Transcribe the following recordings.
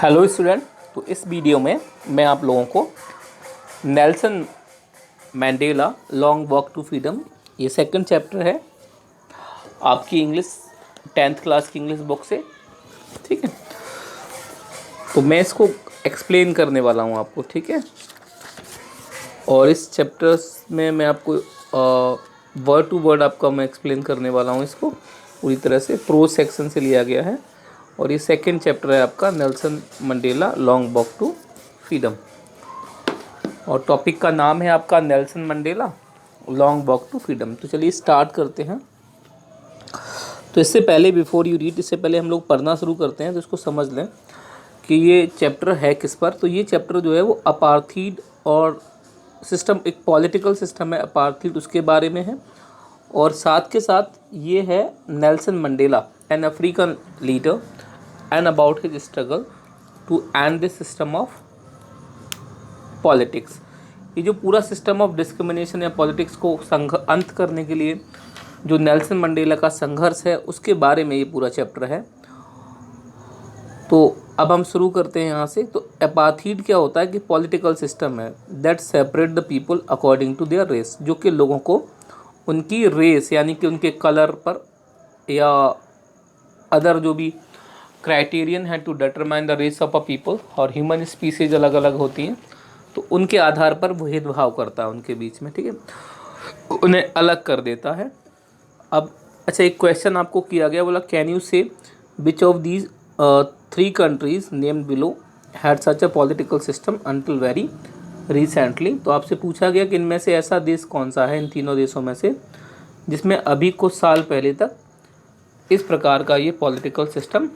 Hello student. तो इस video में मैं आप लोगों को Nelson Mandela long walk to freedom, ये सेकंड चैप्टर है आपकी इंग्लिश 10th क्लास की इंग्लिश बुक से। ठीक है, तो मैं इसको एक्सप्लेन करने वाला हूँ आपको। ठीक है, और इस चैप्टर्स में मैं आपको वर्ड टू वर्ड आपका मैं एक्सप्लेन करने वाला हूँ इसको पूरी तरह से। प्रोज सेक्शन से लिया गया है और ये सेकंड चैप्टर है आपका Nelson Mandela long walk to freedom, और टॉपिक का नाम है आपका Nelson Mandela long walk to freedom. तो चलिए स्टार्ट करते हैं। तो इससे पहले बिफोर यू रीड, इससे पहले हम लोग पढ़ना शुरू करते हैं तो इसको समझ लें कि ये चैप्टर है किस पर। तो ये चैप्टर जो है वो अपार्थीड और सिस्टम, एक पॉलिटिकल सिस्टम है अपार्थीड, उसके बारे में है। और साथ के साथ ये है Nelson Mandela an African leader and about his struggle to end this system of politics। ये जो पूरा सिस्टम ऑफ डिस्क्रिमिनेशन या पॉलिटिक्स को अंत करने के लिए जो नेल्सन मंडेला का संघर्ष है उसके बारे में ये पूरा चैप्टर है। तो अब हम शुरू करते हैं यहाँ से। तो एपार्थीड क्या होता है कि पॉलिटिकल सिस्टम है that separate the people according to their race, जो कि लोगों को उनकी रेस यानी कि उनके कलर पर या अदर जो भी क्राइटेरियन है to determine the race of a people, और ह्यूमन स्पीसीज अलग अलग होती हैं तो उनके आधार पर भेदभाव करता है उनके बीच में। ठीक है, उन्हें अलग कर देता है। अब अच्छा, एक क्वेश्चन आपको किया गया, बोला कैन यू से which of these 3 countries named below had such a political system until very recently. तो आपसे पूछा गया कि इनमें से ऐसा देश कौन सा है इन तीनों देशों में से जिसमें अभी कुछ साल पहले तक इस प्रकार का ये पॉलिटिकल सिस्टम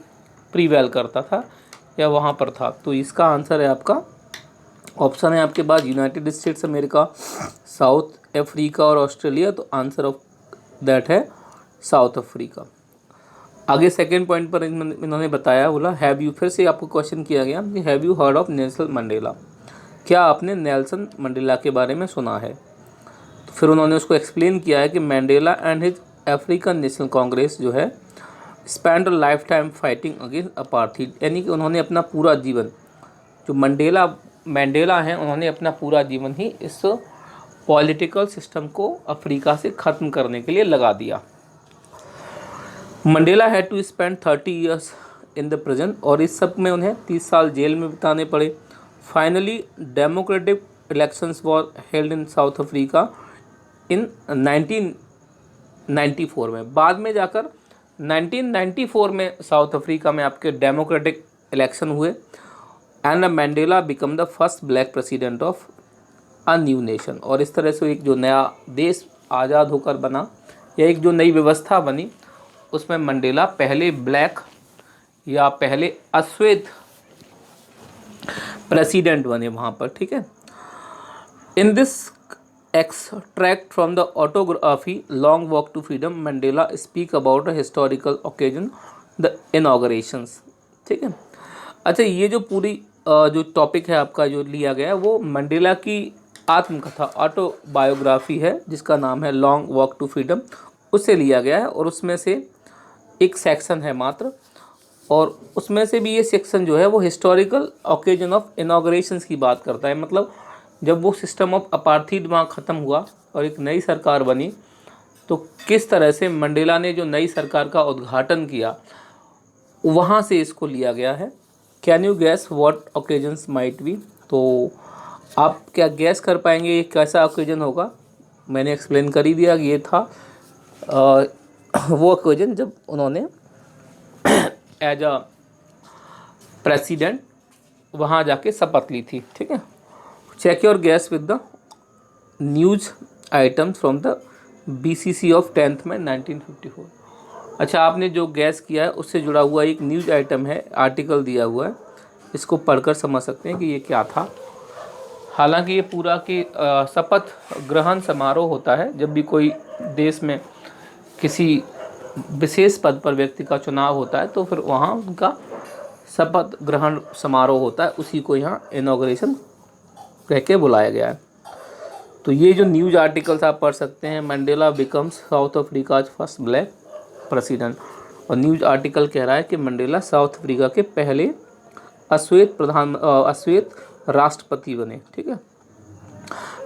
प्रीवेल करता था या वहाँ पर था। तो इसका आंसर है आपका, ऑप्शन है आपके पास United States America, South Africa और ऑस्ट्रेलिया। तो आंसर ऑफ दैट है साउथ अफ्रीका। आगे सेकंड पॉइंट पर इन्होंने बताया, बोला हैव यू, फिर से आपको क्वेश्चन किया गया कि have you heard of Nelson Mandela, क्या आपने नेल्सन मंडेला के बारे में सुना है। तो फिर उन्होंने उसको एक्सप्लेन किया है कि Mandela and his African national Congress जो है spend life time fighting against apartheid, यानी कि उन्होंने अपना पूरा जीवन, जो मंडेला हैं उन्होंने अपना पूरा जीवन ही इस पॉलिटिकल सिस्टम को अफ्रीका से ख़त्म करने के लिए लगा दिया। Mandela had to spend 30 years in the prison, और इस सब में उन्हें 30 साल जेल में बिताने पड़े। Finally democratic elections were held in South Africa in 1994 में। बाद में जाकर 1994 में साउथ अफ्रीका में आपके डेमोक्रेटिक इलेक्शन हुए and Mandela become the first black president of a new nation. और इस तरह से एक जो नया देश आज़ाद होकर बना या एक जो नई व्यवस्था बनी उसमें मंडेला पहले ब्लैक या पहले अश्वेत प्रेसिडेंट बने वहाँ पर। ठीक है, in this extract from the autobiography Long Walk to Freedom, Mandela speak about a historical occasion, the inaugurations। ठीक है, अच्छा, ये जो पूरी जो टॉपिक है आपका जो लिया गया है वो मंडेला की आत्मकथा ऑटोबायोग्राफी है जिसका नाम है लॉन्ग वॉक टू फ्रीडम, उससे लिया गया है। और उसमें से एक सेक्शन है मात्र, और उसमें से भी ये सेक्शन जो है वो हिस्टोरिकल ओकेजन ऑफ इनाग्रेशंस की बात करता है। मतलब जब वो सिस्टम ऑफ अपार्थीड वहाँ ख़त्म हुआ और एक नई सरकार बनी तो किस तरह से मंडेला ने जो नई सरकार का उद्घाटन किया वहाँ से इसको लिया गया है। Can you gas what occasions might be. तो आप क्या गैस कर पाएंगे ये कैसा ओकेजन होगा। मैंने एक्सप्लेन कर ही दिया कि ये था वो ओकेजन जब उन्होंने एज अ प्रेसिडेंट वहाँ जाके शपथ ली थी। ठीक है, check your guess with the news items from the BCC of 10th में 1954। अच्छा, आपने जो गैस किया है उससे जुड़ा हुआ एक न्यूज़ आइटम है, आर्टिकल दिया हुआ है, इसको पढ़कर समझ सकते हैं कि ये क्या था। हालांकि ये पूरा कि शपथ ग्रहण समारोह होता है जब भी कोई देश में किसी विशेष पद पर व्यक्ति का चुनाव होता है तो फिर वहाँ उनका शपथ ग्रहण समारोह होता है, उसी को यहाँ इनॉग्रेशन कह के बुलाया गया है। तो ये जो न्यूज़ आर्टिकल्स आप पढ़ सकते हैं, Mandela becomes south Africa first black president, और न्यूज़ आर्टिकल कह रहा है कि मंडेला साउथ अफ्रीका के पहले अश्वेत राष्ट्रपति बने। ठीक है,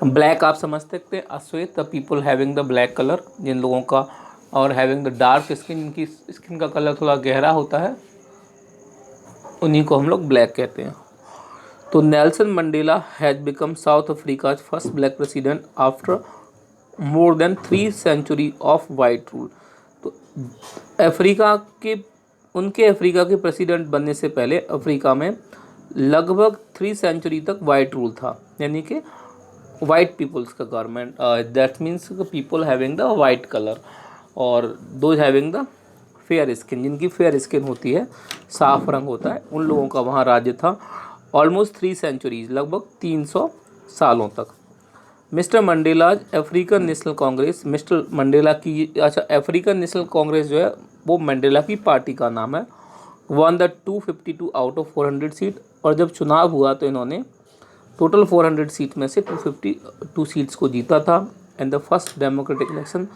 ब्लैक आप समझ सकते हैं, अश्वेत the people having the black colour, जिन लोगों का, और हैविंग द डार्क स्किन, इनकी स्किन का कलर थोड़ा गहरा होता है, उन्हीं को हम लोग ब्लैक कहते हैं। तो Nelson Mandela has become South Africa first black president after more than 3 century of white rule. तो अफ्रीका के उनके अफ्रीका के प्रेसिडेंट बनने से पहले अफ्रीका में लगभग 3 सेंचुरी तक वाइट रूल था, यानी कि वाइट पीपल्स का government, that means people having the white colour और those having the fair skin, जिनकी फेयर स्किन होती है, साफ रंग होता है, उन लोगों का वहाँ राज्य था ऑलमोस्ट 3 सेंचुरीज, लगभग 300 सालों तक। Mister Mandela's African national Congress, mister Mandela की, अच्छा, अफ्रीकन नेशनल कांग्रेस जो है वो मंडेला की पार्टी का नाम है, one the 252 out of 400 seat, और जब चुनाव हुआ तो इन्होंने टोटल 400 सीट में से 252 सीट्स को जीता था, and the first democratic election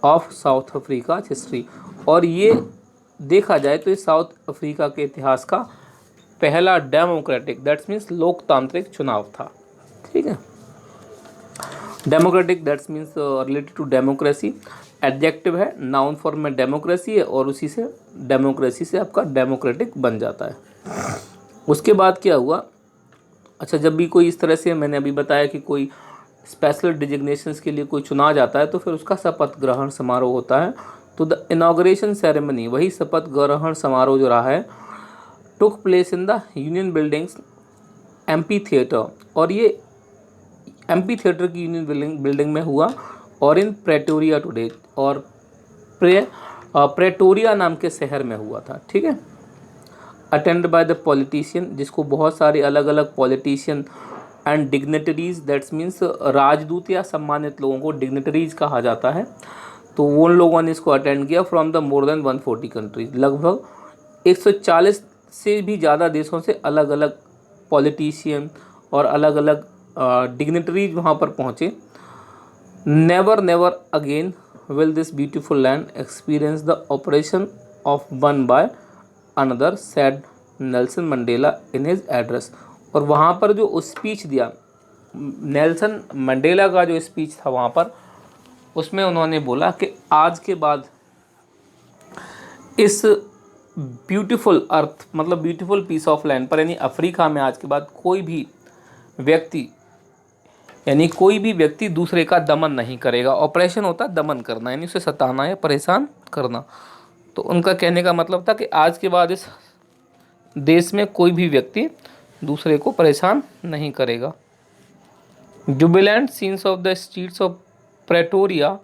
of South Africa history. और ये देखा जाए तो ये साउथ अफ्रीका के इतिहास का पहला डेमोक्रेटिक, दैट्स मीन्स लोकतांत्रिक चुनाव था। ठीक है, democratic that's means related to democracy, adjective है, नाउन फॉर्म में डेमोक्रेसी है, और उसी से डेमोक्रेसी से आपका डेमोक्रेटिक बन जाता है। उसके बाद क्या हुआ, अच्छा, जब भी कोई इस तरह से, मैंने अभी बताया कि कोई स्पेशल डिजिग्नेशंस के लिए कोई चुना जाता है तो फिर उसका शपथ ग्रहण समारोह होता है। तो द इनॉग्रेशन सेरेमनी, वही शपथ ग्रहण समारोह जो रहा है, took place in the union buildings amphi theatre, और ये एम्पी थिएटर की यूनियन बिल्डिंग में हुआ, और इन प्रेटोरिया टुडे, और प्रेटोरिया नाम के शहर में हुआ था। ठीक है, अटेंड बाय द पॉलिटिशियन, जिसको बहुत सारे अलग अलग politician and dignitaries, that's means राजदूत या सम्मानित लोगों को डिग्नेटरीज कहा जाता है, तो उन लोगों ने इसको अटेंड किया from the more than 140 countries, लगभग 140 से भी ज़्यादा देशों से अलग अलग पॉलिटिशियन और अलग अलग डिग्नेटरीज वहाँ पर पहुँचे। Never never again will this beautiful land experience the operation of one by another, sad Nelson Mandela in his address. और वहाँ पर जो स्पीच दिया, नेल्सन मंडेला का जो स्पीच था वहाँ पर, उसमें उन्होंने बोला कि आज के बाद इस ब्यूटीफुल अर्थ, मतलब ब्यूटीफुल पीस ऑफ लैंड पर, यानी अफ्रीका में आज के बाद कोई भी व्यक्ति दूसरे का दमन नहीं करेगा। ऑपरेशन होता है दमन करना, यानी उसे सताना या परेशान करना। तो उनका कहने का मतलब था कि आज के बाद इस देश में कोई भी व्यक्ति दूसरे को परेशान नहीं करेगा। Jubilant scenes of the streets of Pretoria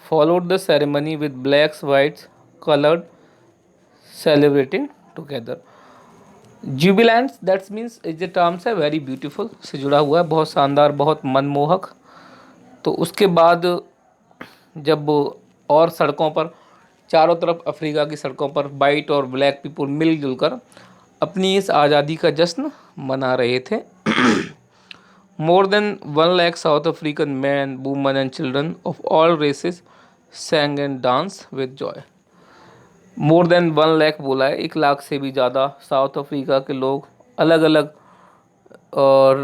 followed the ceremony with blacks whites coloured celebrating together. Jubilant that's means is the term से वेरी ब्यूटीफुल से जुड़ा हुआ है, बहुत शानदार, बहुत मनमोहक। तो उसके बाद जब और सड़कों पर, चारों तरफ अफ्रीका की सड़कों पर वाइट और ब्लैक पीपल मिलजुल कर अपनी इस आज़ादी का जश्न मना रहे थे। More than 1 lakh South African man, women and children of all races sang and dance with joy. More than 1 lakh बोला है, 1 लाख से भी ज़्यादा साउथ अफ्रीका के लोग, अलग अलग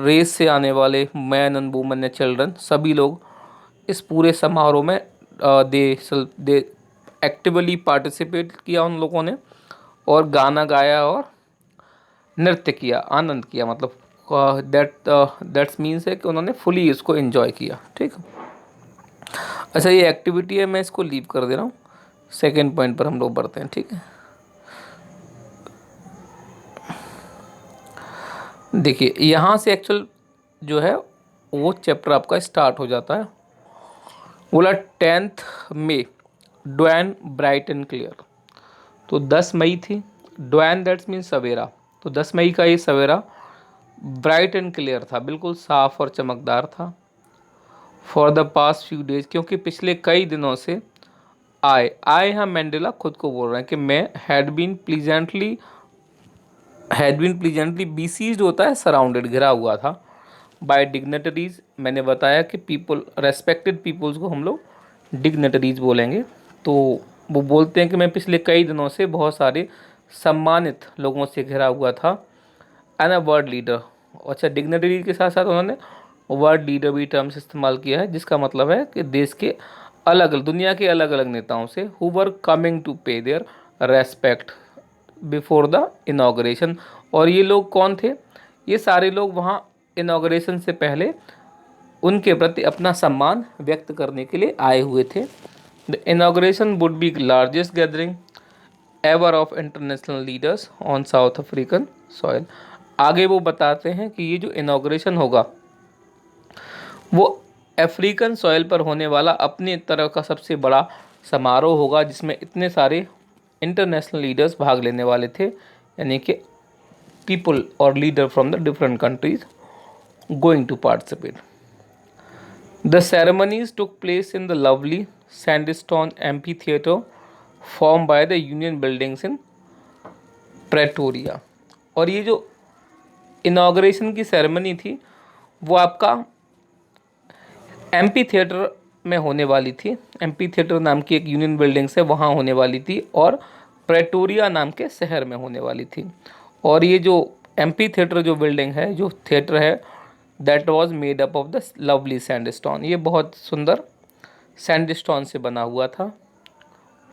रेस से आने वाले man and women and children, सभी लोग इस पूरे समारोह में दे एक्टिवली पार्टिसिपेट किया उन लोगों ने, और गाना गाया और नृत्य किया, आनंद किया, मतलब दैट्स मीन्स है कि उन्होंने फुली इसको एंजॉय किया। ठीक है, अच्छा, ये एक्टिविटी है, मैं इसको लीव कर दे रहा हूँ, सेकेंड पॉइंट पर हम लोग बढ़ते हैं। ठीक है, देखिए यहाँ से एक्चुअल जो है वो चैप्टर आपका स्टार्ट हो जाता है। बोला 10 मई ड्वैन ब्राइट एंड क्लियर, तो 10 मई थी, ड्वैन दैट्स मीन्स सवेरा, तो 10 मई का ये सवेरा ब्राइट एंड क्लियर था, बिल्कुल साफ और चमकदार था। For the past few days, क्योंकि पिछले कई दिनों से आए यहाँ मैंडेला खुद को बोल रहे हैं कि मैं हैड बीन प्लीजेंटली बीसीज्ड होता है, सराउंडेड, घिरा हुआ था, बाय डिग्नेटरीज। मैंने बताया कि पीपल, रेस्पेक्टेड पीपल्स को हम लोग डिग्नेटरीज बोलेंगे। तो वो बोलते हैं कि मैं पिछले कई दिनों से बहुत सारे सम्मानित लोगों से घिरा हुआ था, एंड अ वर्ल्ड लीडर। अच्छा, डिग्निटरी के साथ साथ उन्होंने वर्ल्ड लीडर भी टर्म्स इस्तेमाल किया है, जिसका मतलब है कि देश के अलग अलग, दुनिया के अलग अलग नेताओं से, who were coming to pay their respect before the inauguration. और ये लोग कौन थे? ये सारे लोग वहाँ इनाग्रेशन से पहले उनके प्रति अपना सम्मान व्यक्त करने के लिए आए हुए थे। The inauguration would be largest gathering ever of international leaders on south African soil. आगे वो बताते हैं कि ये जो इनाग्रेशन होगा वो अफ्रीकन सॉइल पर होने वाला अपने तरह का सबसे बड़ा समारोह होगा, जिसमें इतने सारे इंटरनेशनल लीडर्स भाग लेने वाले थे, यानी कि पीपल और leader from the different countries going to participate. The ceremonies took place in the lovely sandstone amphitheater formed by the Union Buildings in Pretoria। और ये जो इनाग्रेशन की सेरेमनी थी वो आपका एम्पी थिएटर में होने वाली थी। एम्पी थिएटर नाम की एक यूनियन बिल्डिंग्स है, वहाँ होने वाली थी, और प्रेटोरिया नाम के शहर में होने वाली थी। और ये जो एम्पी थिएटर जो बिल्डिंग है, जो थिएटर है, that was made up of the lovely sandstone. ये बहुत सुंदर सैंडस्टोन से बना हुआ था।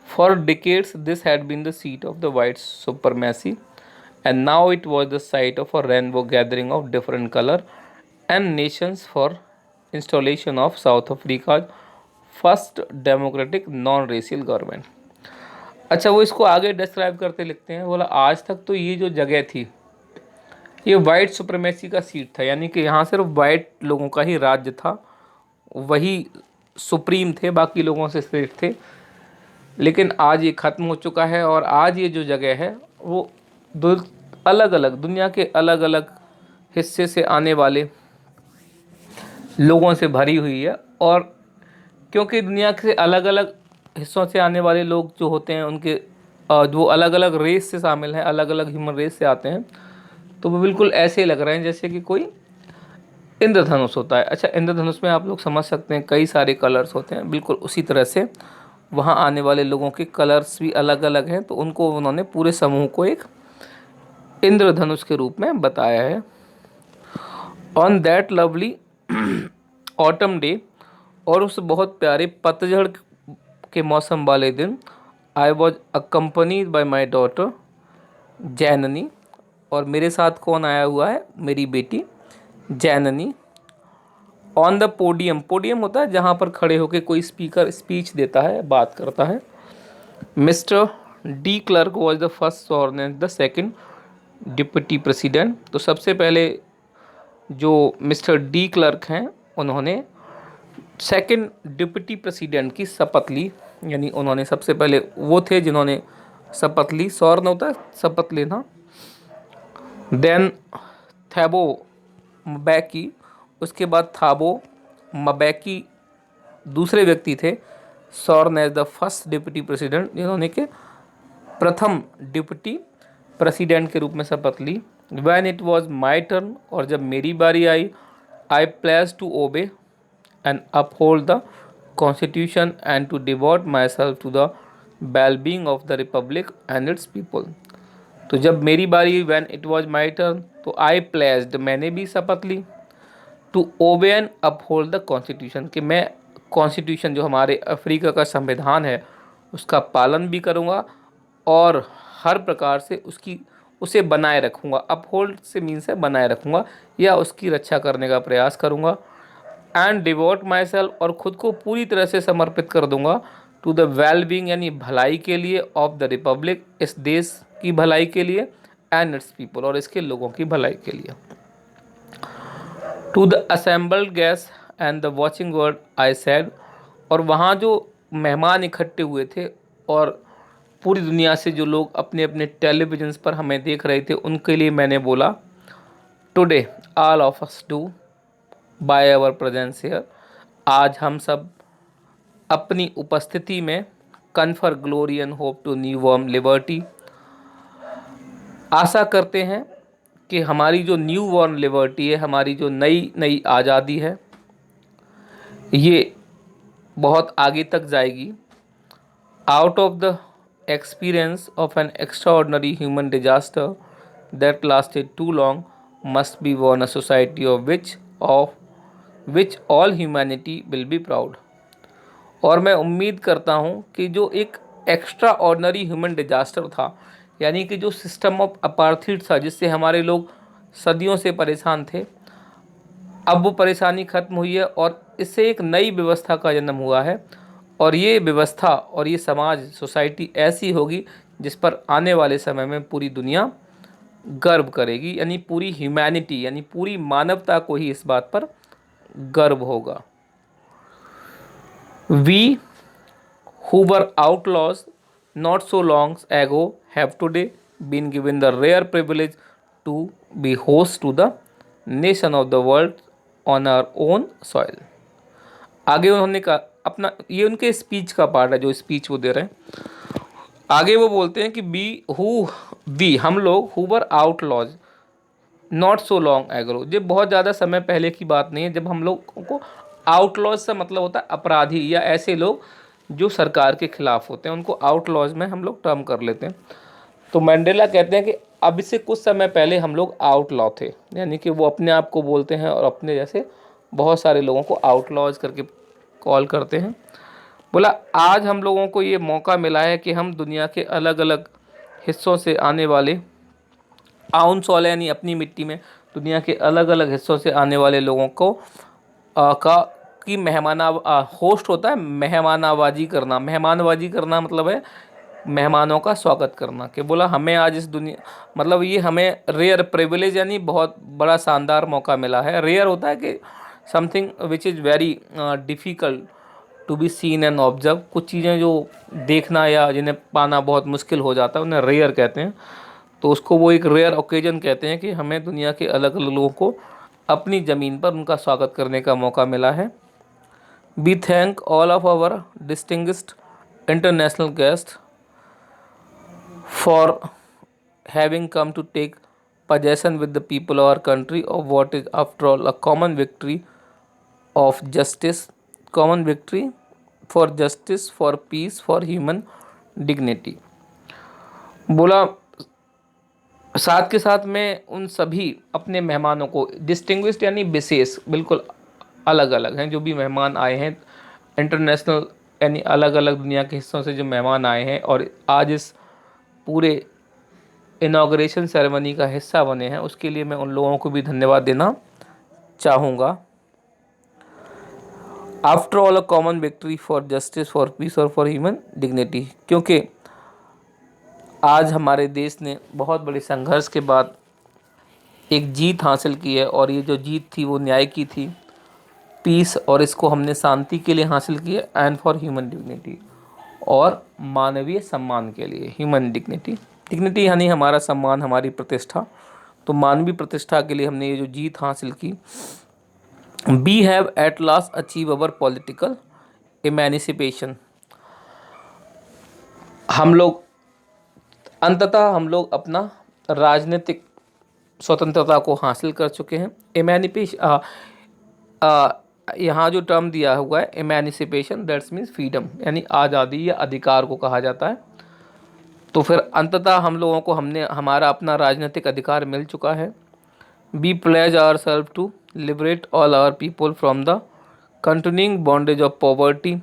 For decades this had been the seat of the white supremacy and now it was the site of a rainbow gathering of different colour and nations for installation of South Africa first democratic non racial government. अच्छा, वो इसको आगे describe करते लिखते हैं, बोला आज तक तो ये जो जगह थी ये वाइट सुप्रीमेसी का सीट था, यानी कि यहाँ सिर्फ वाइट लोगों का ही राज्य था, वही सुप्रीम थे, बाकी लोगों से श्रेष्ठ थे। लेकिन आज ये ख़त्म हो चुका है और आज ये जो जगह है वो दो अलग अलग दुनिया के अलग अलग हिस्से से आने वाले लोगों से भरी हुई है। और क्योंकि दुनिया के अलग अलग हिस्सों से आने वाले लोग जो होते हैं उनके जो अलग अलग रेस से शामिल हैं, अलग अलग ह्यूमन रेस से आते हैं, तो वो बिल्कुल ऐसे लग रहे हैं जैसे कि कोई इंद्रधनुष होता है। अच्छा, इंद्रधनुष में आप लोग समझ सकते हैं कई सारे कलर्स होते हैं, बिल्कुल उसी तरह से वहाँ आने वाले लोगों के कलर्स भी अलग अलग हैं, तो उनको उन्होंने पूरे समूह को एक इंद्रधनुष के रूप में बताया है। On that lovely autumn day, और उस बहुत प्यारे पतझड़ के मौसम वाले दिन, I was accompanied by my daughter Zenani, और मेरे साथ कौन आया हुआ है? मेरी बेटी Zenani. On the podium, podium होता है जहाँ पर खड़े होकर कोई स्पीकर स्पीच देता है, बात करता है। Mister de Klerk was the first sworn and the second deputy president. तो सबसे पहले जो मिस्टर डी क्लर्क हैं उन्होंने सेकंड डिप्टी प्रेसिडेंट की शपथ ली, यानी उन्होंने सबसे पहले वो थे जिन्होंने शपथ ली। सॉर्न होता है शपथ लेना। देन थैबो मबैकी, उसके बाद थाबो मबैकी दूसरे व्यक्ति थे, sworn as the first deputy president, जिन्होंने के प्रथम डिप्टी प्रेसिडेंट के रूप में शपथ ली। When it was my turn, और जब मेरी बारी आई, I place to obey and uphold the constitution and to devote my self to the wellbeing of the republic and its people. तो जब मेरी बारी, when it was my turn, तो आई प्लेस्ड, मैंने भी शपथ ली, to obey and uphold the constitution, कि मैं कॉन्स्टिट्यूशन जो हमारे अफ्रीका का संविधान है उसका पालन भी करूँगा और हर प्रकार से उसे बनाए रखूँगा। अपहोल्ड से मीन्स है बनाए रखूँगा या उसकी रक्षा करने का प्रयास करूँगा। एंड डिवोट माई सेल्फ, और ख़ुद को पूरी तरह से समर्पित कर दूँगा, टू द वेल बींग, यानी भलाई के लिए, ऑफ द रिपब्लिक, इस देश की भलाई के लिए, एंड इट्स पीपल, और इसके लोगों की भलाई के लिए। To the assembled guest and the watching world I said, और वहाँ जो मेहमान इकट्ठे हुए थे और पूरी दुनिया से जो लोग अपने अपने टेलीविजन्स पर हमें देख रहे थे, उनके लिए मैंने बोला, today all of us do by our presence here, आज हम सब अपनी उपस्थिति में confer glory and hope to new warm liberty, आशा करते हैं कि हमारी जो न्यू वॉर्न लिबर्टी है, हमारी जो नई नई आज़ादी है, ये बहुत आगे तक जाएगी। Out of the experience of an extraordinary human disaster that lasted too long, must be born a society of which all humanity will be proud। और मैं उम्मीद करता हूँ कि जो एक एक्स्ट्रा ऑर्डनरी ह्यूमन डिजास्टर था, यानी कि जो सिस्टम ऑफ अपार्थीड था जिससे हमारे लोग सदियों से परेशान थे, अब वो परेशानी खत्म हुई है और इससे एक नई व्यवस्था का जन्म हुआ है। और ये व्यवस्था और ये समाज सोसाइटी ऐसी होगी जिस पर आने वाले समय में पूरी दुनिया गर्व करेगी, यानी पूरी ह्यूमैनिटी यानी पूरी मानवता को ही इस बात पर गर्व होगा। We who were outlaws not so long ago have today been given the rare privilege to be host to the nation of the world on our own soil। आगे उन्होंने कहा अपना, ये उनके स्पीच का पार्ट है जो स्पीच वो दे रहे हैं। आगे वो बोलते हैं कि वी हम लोग who were outlaws not so long ago, जब बहुत ज़्यादा समय पहले की बात नहीं है जब हम लोग को आउटलॉज से मतलब होता है अपराधी या ऐसे लोग जो सरकार के खिलाफ होते हैं, उनको आउटलॉज में हम लोग टर्म कर लेते हैं। तो मैंडेला कहते हैं कि अब से कुछ समय पहले हम लोग आउटलॉ थे, यानी कि वो अपने आप को बोलते हैं और अपने जैसे बहुत सारे लोगों को आउटलॉज करके कॉल करते हैं। बोला आज हम लोगों को ये मौका मिला है कि हम दुनिया के अलग अलग हिस्सों से आने वाले आउन सॉल यानी अपनी मिट्टी में दुनिया के अलग अलग हिस्सों से आने वाले लोगों को का की होस्ट होता है मेहमानबाजी करना। मेहमानबाजी करना मतलब है मेहमानों का स्वागत करना। कि बोला हमें आज इस दुनिया मतलब ये हमें रेयर प्रिविलेज यानी बहुत बड़ा शानदार मौका मिला है। रेयर होता है कि something which is very difficult to be seen and observe. कुछ चीज़ें जो देखना या जिन्हें पाना बहुत मुश्किल हो जाता है उन्हें रेयर कहते हैं। तो उसको वो एक रेयर ओकेजन कहते हैं कि हमें दुनिया के अलग अलग लोगों को अपनी ज़मीन पर उनका स्वागत करने का मौका मिला है। We thank all of our distinguished international guest for having come to take possession with the people of our country of what is after all a common victory of justice, common victory for justice, for peace, for human dignity। बोला साथ के साथ में उन सभी अपने मेहमानों को डिस्टिंग्विश्ड यानी विशेष बिल्कुल अलग अलग हैं जो भी मेहमान आए हैं, इंटरनेशनल यानी अलग अलग दुनिया के हिस्सों से जो मेहमान आए हैं और आज इस पूरे इनॉग्रेशन सेरेमनी का हिस्सा बने हैं, उसके लिए मैं उन लोगों को भी धन्यवाद देना चाहूँगा। After all a common victory for justice, for piece और फॉर ह्यूमन डिग्निटी, क्योंकि आज हमारे देश ने बहुत बड़े संघर्ष के बाद एक जीत हासिल की है और ये जो जीत थी वो न्याय की थी, पीस, और इसको हमने शांति के लिए हासिल किया, एंड फॉर ह्यूमन डिग्निटी और मानवीय सम्मान के लिए। ह्यूमन डिग्निटी, डिग्निटी यानी हमारा सम्मान, हमारी प्रतिष्ठा, तो मानवीय प्रतिष्ठा के लिए हमने ये जो जीत हासिल की। We have at last achieve our political emancipation, हम लोग अंततः हम लोग अपना राजनीतिक स्वतंत्रता को हासिल कर चुके हैं। इमेनिपेशन यहाँ जो टर्म दिया हुआ है इमेनिसिपेशन, दैट्स मीन्स फ्रीडम, यानी आज़ादी या अधिकार को कहा जाता है। तो फिर अंततः हम लोगों को हमारा अपना राजनीतिक अधिकार मिल चुका है। We pledge our self to liberate all our people from the continuing bondage of poverty,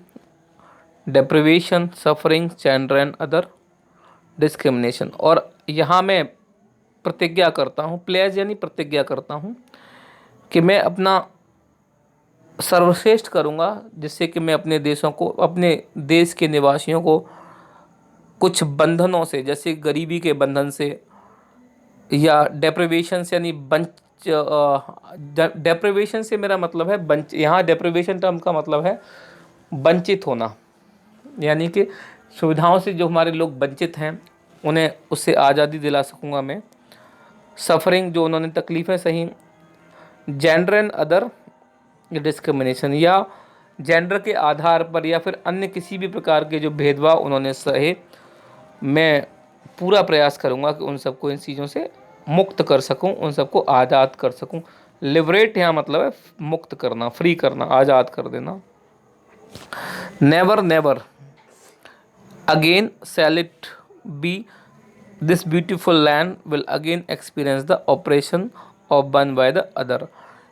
deprivation, suffering, gender and other discrimination. और यहाँ मैं प्रतिज्ञा करता हूँ, प्लेज यानी प्रतिज्ञा करता हूँ कि मैं अपना सर्वश्रेष्ठ करूँगा जिससे कि मैं अपने देश के निवासियों को कुछ बंधनों से, जैसे गरीबी के बंधन से या डेप्रिवेशन से, यानी डेप्रिवेशन से मेरा मतलब है यहाँ डेप्रिवेशन टर्म का मतलब है वंचित होना, यानी कि सुविधाओं से जो हमारे लोग वंचित हैं उन्हें उससे आज़ादी दिला सकूँगा मैं। सफरिंग, जो उन्होंने तकलीफ़ें सही। जेंडर एंड अदर डिस्क्रिमिनेशन, या जेंडर के आधार पर या फिर अन्य किसी भी प्रकार के जो भेदभाव उन्होंने सहे, मैं पूरा प्रयास करूँगा कि उन सबको इन चीज़ों से मुक्त कर सकूँ, उन सबको आज़ाद कर सकूँ। लिबरेट यहाँ मतलब है मुक्त करना, फ्री करना, आज़ाद कर देना। Never never again shall it be this beautiful land will again experience the operation of one by the other।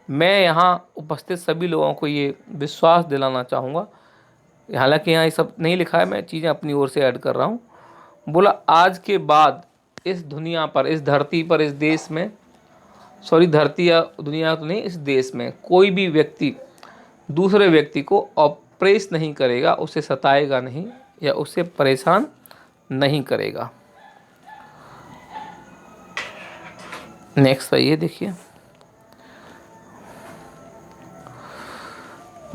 मैं यहाँ उपस्थित सभी लोगों को ये विश्वास दिलाना चाहूँगा, हालांकि यहाँ ये सब नहीं लिखा है, मैं चीज़ें अपनी ओर से ऐड कर रहा हूँ। बोला आज के बाद इस दुनिया पर, इस धरती पर, इस देश में, सॉरी धरती या दुनिया तो नहीं, इस देश में कोई भी व्यक्ति दूसरे व्यक्ति को ऑप्रेस नहीं करेगा, उसे सताएगा नहीं या उसे परेशान नहीं करेगा। नेक्स्ट है ये देखिए,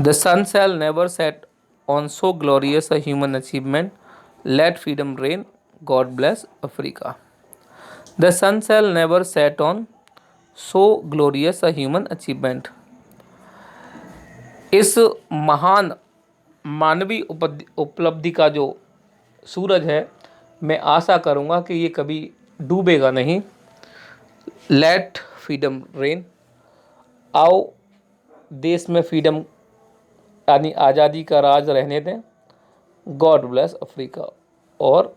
the sun shall never set on so glorious a human achievement, let freedom reign, God bless Africa. The sun shall never set on so glorious a human achievement. इस महान मानवीय उपलब्धि का जो सूरज है, मैं आशा करूँगा कि ये कभी डूबेगा नहीं। लेट फ्रीडम रेन, आओ देश में फ्रीडम यानी आज़ादी का राज रहने दें। गॉड ब्लेस अफ्रीका, और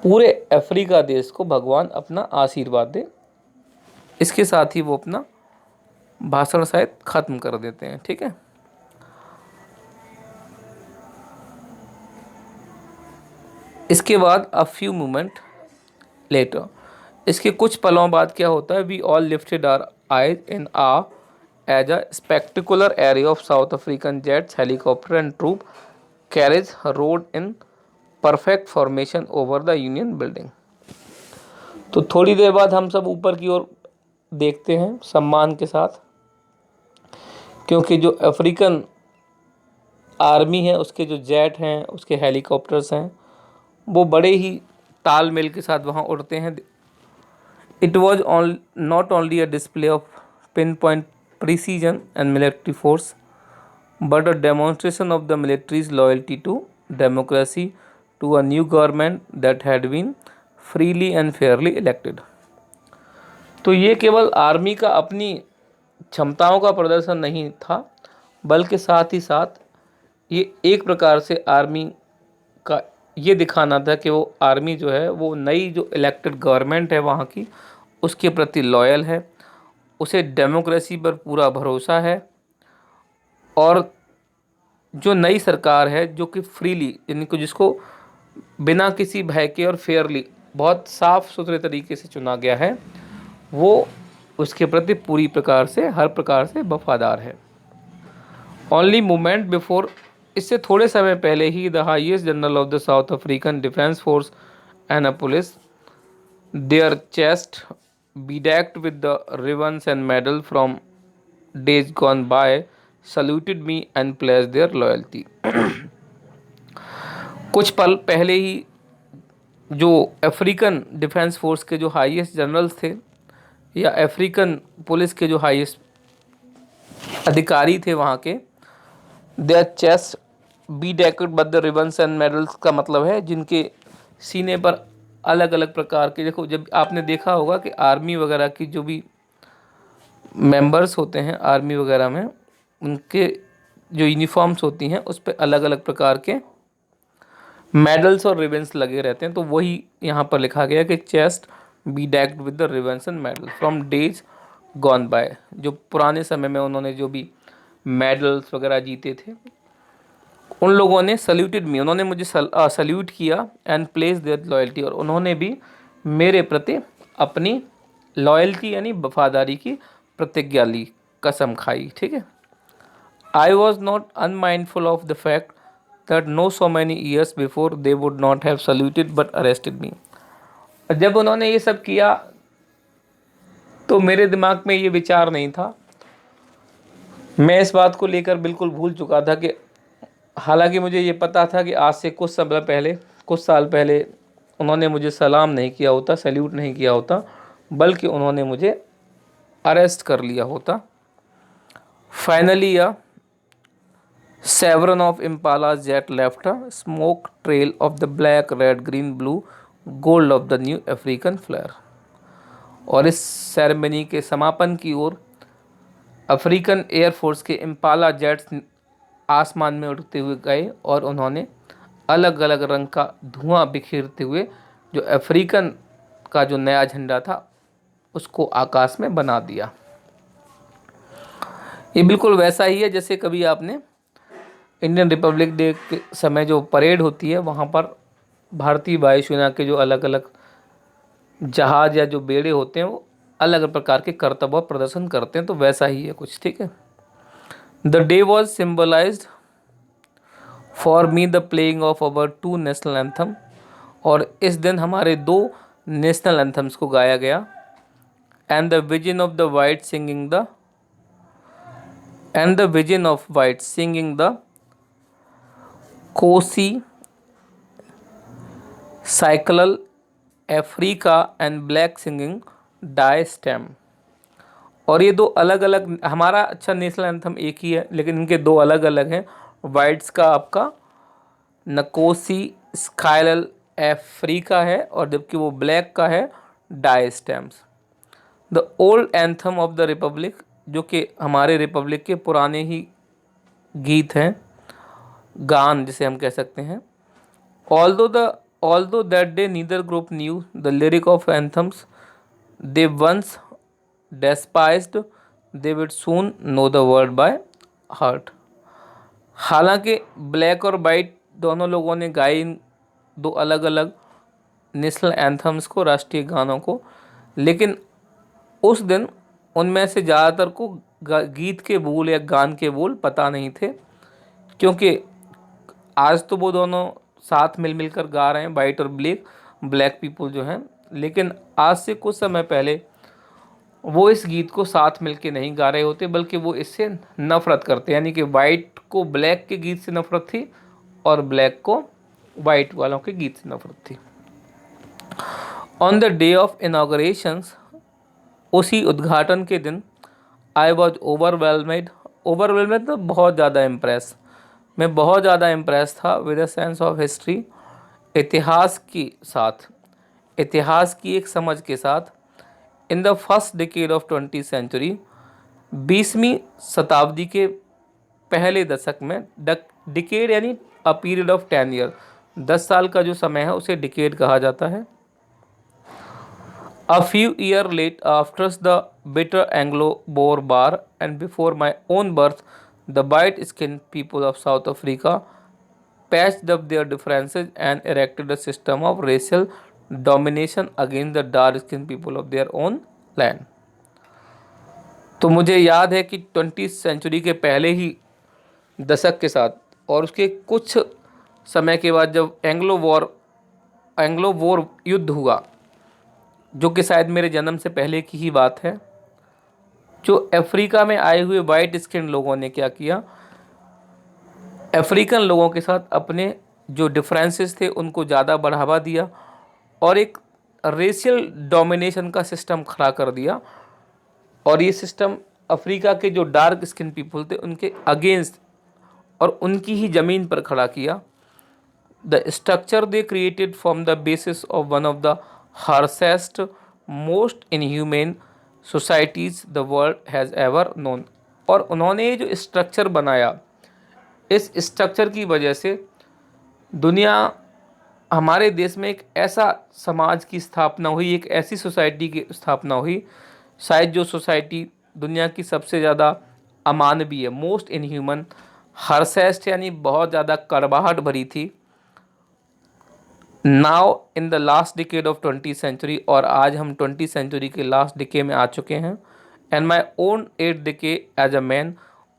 पूरे अफ्रीका देश को भगवान अपना आशीर्वाद दे। इसके साथ ही वो अपना भाषण शायद ख़त्म कर देते हैं। ठीक है, इसके बाद अ फ्यू मोमेंट लेटर, इसके कुछ पलों बाद क्या होता है, we all lifted our eyes in awe as a spectacular array of South African jets, helicopter and troop carriage roared in perfect formation over the Union building. तो थोड़ी देर बाद हम सब ऊपर की ओर देखते हैं सम्मान के साथ, क्योंकि जो अफ्रीकन आर्मी है उसके जो जेट हैं, उसके हेलीकॉप्टर्स हैं, वो बड़े ही तालमेल के साथ वहाँ उड़ते हैं। It was not only a display of pin point precision and military force, but a demonstration of the military's loyalty to democracy, to a new government that had been freely and fairly elected। तो ये केवल army का अपनी क्षमताओं का प्रदर्शन नहीं था, बल्कि साथ ही साथ ये एक प्रकार से आर्मी का ये दिखाना था कि वो आर्मी जो है वो नई जो इलेक्टेड गवर्नमेंट है वहाँ की, उसके प्रति लॉयल है, उसे डेमोक्रेसी पर पूरा भरोसा है, और जो नई सरकार है जो कि फ्रीली, यानी कि जिसको बिना किसी भय के और फेयरली बहुत साफ़ सुथरे तरीके से चुना गया है, वो उसके प्रति पूरी प्रकार से, हर प्रकार से वफादार है। ओनली मोमेंट बिफोर, इससे थोड़े समय पहले ही the highest general of the South African defence force and a police, their chest bedecked with the ribbons and medal from days gone by, saluted me and pledged their loyalty। कुछ पल पहले ही जो African defence force के जो highest generals थे, या African police के जो हाईएस्ट अधिकारी थे वहाँ के, their chest be decked with the ribbons and medals का मतलब है जिनके सीने पर अलग अलग प्रकार के, देखो जब आपने देखा होगा कि आर्मी वगैरह की जो भी मेंबर्स होते हैं आर्मी वगैरह में, उनके जो यूनिफॉर्म्स होती हैं उस पर अलग अलग प्रकार के मेडल्स और रिबन्स लगे रहते हैं। तो वही यहाँ पर लिखा गया कि chest be decked with the ribbons and medal from days gone by, जो पुराने समय में उन्होंने जो भी मेडल्स वगैरह जीते थे, उन लोगों ने सल्यूटेड मी, उन्होंने मुझे सल्यूट किया, एंड प्लेस देयर लॉयल्टी, और उन्होंने भी मेरे प्रति अपनी लॉयल्टी यानी वफादारी की प्रतिज्ञा ली, कसम खाई। ठीक है, I was not unmindful of the fact that no so many years before they would not have saluted but arrested me. जब उन्होंने ये सब किया तो मेरे दिमाग में ये विचार नहीं था, मैं इस बात को लेकर बिल्कुल भूल चुका था कि हालांकि मुझे ये पता था कि आज से कुछ साल पहले उन्होंने मुझे सलाम नहीं किया होता, सैल्यूट नहीं किया होता, बल्कि उन्होंने मुझे अरेस्ट कर लिया होता। Finally a chevron of Impala jet left a smoke trail of the black red green blue gold of the new African flare. और इस सेरेमनी के समापन की ओर अफ्रीकन एयरफोर्स के इम्पाला जेट्स आसमान में उड़ते हुए गए, और उन्होंने अलग अलग रंग का धुआं बिखेरते हुए जो अफ्रीकन का जो नया झंडा था उसको आकाश में बना दिया। ये बिल्कुल वैसा ही है जैसे कभी आपने इंडियन रिपब्लिक डे के समय जो परेड होती है वहाँ पर भारतीय वायुसेना के जो अलग अलग जहाज या जो बेड़े होते हैं वो अलग अलग प्रकार के करतब और प्रदर्शन करते हैं, तो वैसा ही है कुछ। ठीक है। The day was symbolised for me the playing of our two national anthem, और इस दिन हमारे दो नेशनल एंथम्स को गाया गया। And the vision of the white singing the and the vision of white singing the Nkosi Sikelel Africa and black singing Die Stem. और ये दो अलग अलग, हमारा अच्छा नेशनल एंथम एक ही है लेकिन इनके दो अलग अलग हैं। वाइट्स का आपका नकोसी स्काइलल अफ्रीका है और जबकि वो ब्लैक का है Die Stems. The old anthem of the republic, जो कि हमारे रिपब्लिक के पुराने ही गीत हैं, गान जिसे हम कह सकते हैं। Although that day neither group knew the lyric of anthems they once despised, they would soon know the word by heart। हालांकि ब्लैक और वाइट दोनों लोगों ने गाए इन दो अलग अलग नेशनल एंथम्स को, राष्ट्रीय गानों को, लेकिन उस दिन उनमें से ज़्यादातर को गीत के बोल या गान के बोल पता नहीं थे, क्योंकि आज तो वो दोनों साथ मिल मिलकर गा रहे हैं, वाइट और ब्लैक पीपल जो हैं, लेकिन आज से कुछ समय पहले वो इस गीत को साथ मिलके नहीं गा रहे होते बल्कि वो इससे नफ़रत करते, यानी कि वाइट को ब्लैक के गीत से नफ़रत थी और ब्लैक को वाइट वालों के गीत से नफ़रत थी। ऑन द डे ऑफ इनाग्रेशंस, उसी उद्घाटन के दिन, आई वॉज ओवरवेलमेड तो बहुत ज़्यादा इम्प्रेस, मैं बहुत ज़्यादा इम्प्रेस था with a sense of history, इतिहास की एक समझ के साथ। In the first decade of 20th century, 20वीं शताब्दी के पहले दशक में, डिकेड यानी अ पीरियड ऑफ 10 ईयर, 10 साल का जो समय है उसे डिकेड कहा जाता है। A few years late, after the bitter Anglo-Boer War and before my own birth, the white-skinned people of South Africa patched up their differences and erected a system of racial domination against the dark-skinned people of their own land। तो मुझे याद है कि 20th century के पहले ही दशक के साथ और उसके कुछ समय के बाद जब एंग्लो वॉर युद्ध हुआ, जो कि शायद मेरे जन्म से पहले की ही बात है, जो अफ्रीका में आए हुए वाइट स्किन लोगों ने क्या किया, अफ्रीकन लोगों के साथ अपने जो डिफरेंसेस थे उनको ज़्यादा बढ़ावा दिया और एक रेशियल डोमिनेशन का सिस्टम खड़ा कर दिया। और ये सिस्टम अफ्रीका के जो डार्क स्किन पीपल थे उनके अगेंस्ट और उनकी ही ज़मीन पर खड़ा किया। The structure they created from the basis of one of the harshest, most inhumane societies the world has ever known। और उन्होंने ये जो स्ट्रक्चर बनाया, इस स्ट्रक्चर की वजह से दुनिया, हमारे देश में एक ऐसा समाज की स्थापना हुई, एक ऐसी सोसाइटी की स्थापना हुई, शायद जो सोसाइटी दुनिया की सबसे ज़्यादा अमानवीय है, मोस्ट इनह्यूमन, हर्सेस्ट यानी बहुत ज़्यादा कड़वाहट भरी थी। Now in the last decade of 20th century, और आज हम 20th सेंचुरी के लास्ट डिके में आ चुके हैं। And my own 8th decade as a man,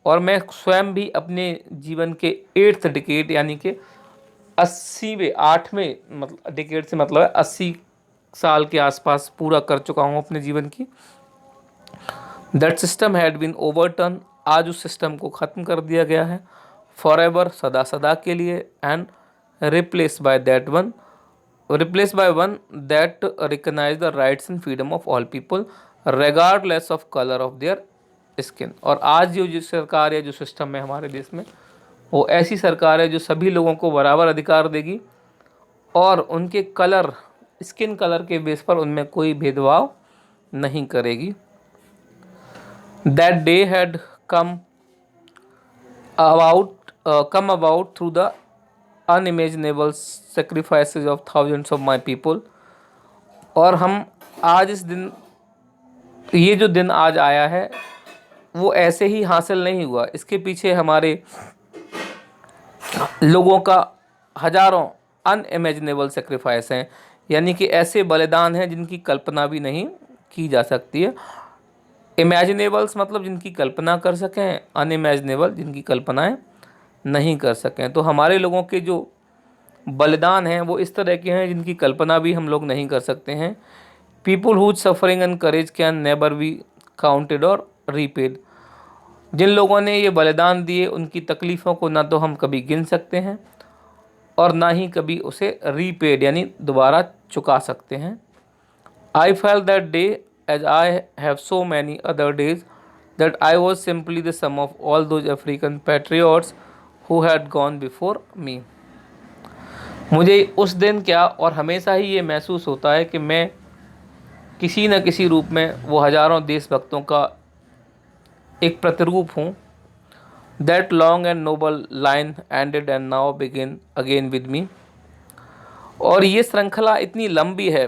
और मैं स्वयं भी अपने जीवन के 8th डिकेड यानी कि 80वें 8वें मतलब डिकेड से मतलब है 80 साल के आसपास पूरा कर चुका हूँ अपने जीवन की। That system had been overturn, आज उस सिस्टम को ख़त्म कर दिया गया है फॉर एवर, सदा सदा के लिए। And replace by one that recognise the rights and freedom of all people regardless of colour of their skin. और आज जो सरकार है, जो सिस्टम है हमारे देश में, वो ऐसी सरकार है जो सभी लोगों को बराबर अधिकार देगी और उनके कलर, स्किन कलर के बेस पर उनमें कोई भेदभाव नहीं करेगी। That day had come about through the unimaginable sacrifices of thousands of my people। और हम आज इस दिन ये जो दिन आज आया है वो ऐसे ही हासिल नहीं हुआ, इसके पीछे हमारे लोगों का हजारों अनइमेजिनेबल सेक्रीफाइस हैं, यानी कि ऐसे बलिदान हैं जिनकी कल्पना भी नहीं की जा सकती है। इमेजिनेबल्स मतलब जिनकी कल्पना कर सकें, अनइमेजिनेबल जिनकी कल्पनाएं नहीं कर सकें। तो हमारे लोगों के जो बलिदान हैं वो इस तरह के हैं जिनकी कल्पना भी हम लोग नहीं कर सकते हैं। People whose suffering and courage can never be counted और रीपेड। जिन लोगों ने ये बलिदान दिए उनकी तकलीफ़ों को ना तो हम कभी गिन सकते हैं और ना ही कभी उसे रीपेड यानी दोबारा चुका सकते हैं। I felt that day as I have so many other days that I was simply the sum of all those African patriots who had gone before me. मुझे उस दिन क्या और हमेशा ही ये महसूस होता है कि मैं किसी न किसी रूप में वो हज़ारों देशभक्तों का एक प्रतिरूप हूँ। That long and noble line ended and now begin again with me. और ये श्रृंखला इतनी लंबी है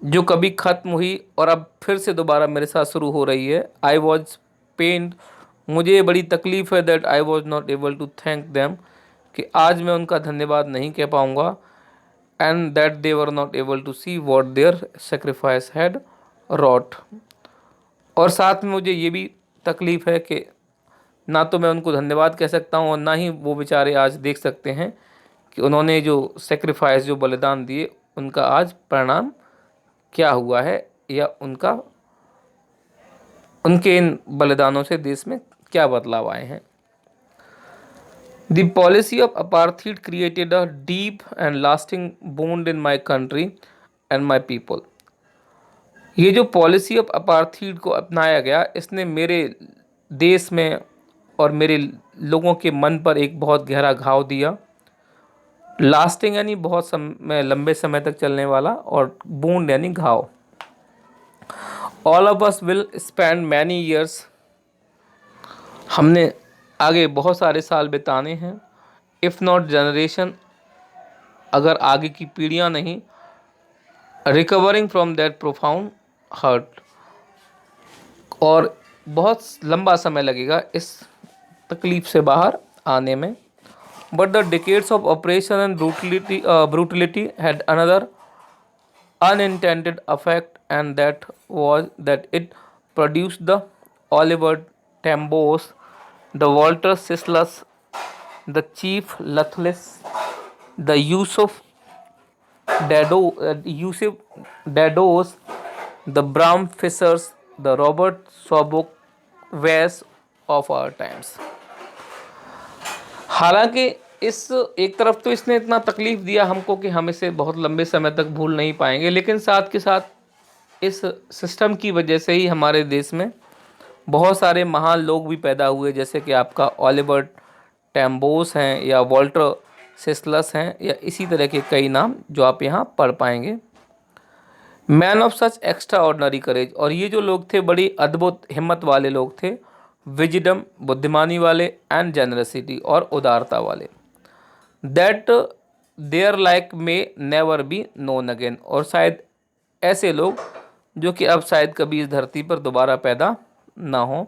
जो कभी ख़त्म हुई और अब फिर से दोबारा मेरे साथ शुरू हो रही है। आई वॉज पेन्ड, मुझे बड़ी तकलीफ़ है। That I was not able to thank them, कि आज मैं उनका धन्यवाद नहीं कह पाऊँगा। And that they were not able to see what their sacrifice had wrought. और साथ में मुझे ये भी तकलीफ़ है कि ना तो मैं उनको धन्यवाद कह सकता हूँ और ना ही वो बेचारे आज देख सकते हैं कि उन्होंने जो सेक्रीफाइस जो बलिदान दिए उनका आज परिणाम क्या हुआ है, या उनके इन बलिदानों से देश में क्या बदलाव आए हैं। The policy of apartheid created a deep and lasting bond in my country and my people. ये जो पॉलिसी ऑफ अपार्थीड को अपनाया गया इसने मेरे देश में और मेरे लोगों के मन पर एक बहुत गहरा घाव दिया। लास्टिंग यानी बहुत समय, लंबे समय तक चलने वाला, और वुंड यानी घाव। All of us will spend many years, हमने आगे बहुत सारे साल बिताने हैं। इफ़ नॉट जनरेशन, अगर आगे की पीढ़ियां नहीं, recovering from that profound hurt, और बहुत लंबा समय लगेगा इस तकलीफ से बाहर आने में। But the decades of operation and brutality had another unintended effect, and that was that it produced the Oliver Tambos, the Walter Sislus, the Chief Lutless, the Yusuf Dados, the Bram Fissers, the Robert Sobok Wes of our times। हालांकि इस एक तरफ तो इसने इतना तकलीफ़ दिया हमको कि हम इसे बहुत लंबे समय तक भूल नहीं पाएंगे, लेकिन साथ के साथ इस सिस्टम की वजह से ही हमारे देश में बहुत सारे महान लोग भी पैदा हुए, जैसे कि आपका ओलिवर टैम्बोस हैं या वॉल्टर सिसलस हैं या इसी तरह के कई नाम जो आप यहाँ पढ़ पाएंगे। Man of such extraordinary courage, और ये जो लोग थे बड़ी अद्भुत हिम्मत वाले लोग थे। विजडम, बुद्धिमानी वाले, एंड जेनरसिटी और उदारता वाले। That their like may never be known again, और शायद ऐसे लोग जो कि अब शायद कभी इस धरती पर दोबारा पैदा ना हो।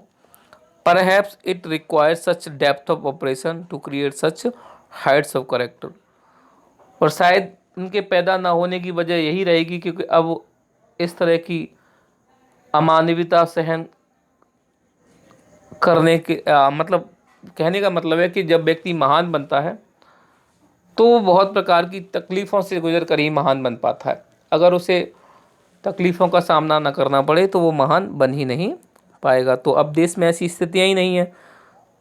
Perhaps it requires such depth of operation to create such heights of character, और शायद उनके पैदा ना होने की वजह यही रहेगी क्योंकि अब इस तरह की अमानवीयता सहन करने के मतलब कहने का मतलब है कि जब व्यक्ति महान बनता है तो वो बहुत प्रकार की तकलीफ़ों से गुजर कर ही महान बन पाता है। अगर उसे तकलीफ़ों का सामना न करना पड़े तो वो महान बन ही नहीं पाएगा। तो अब देश में ऐसी स्थितियाँ ही नहीं है,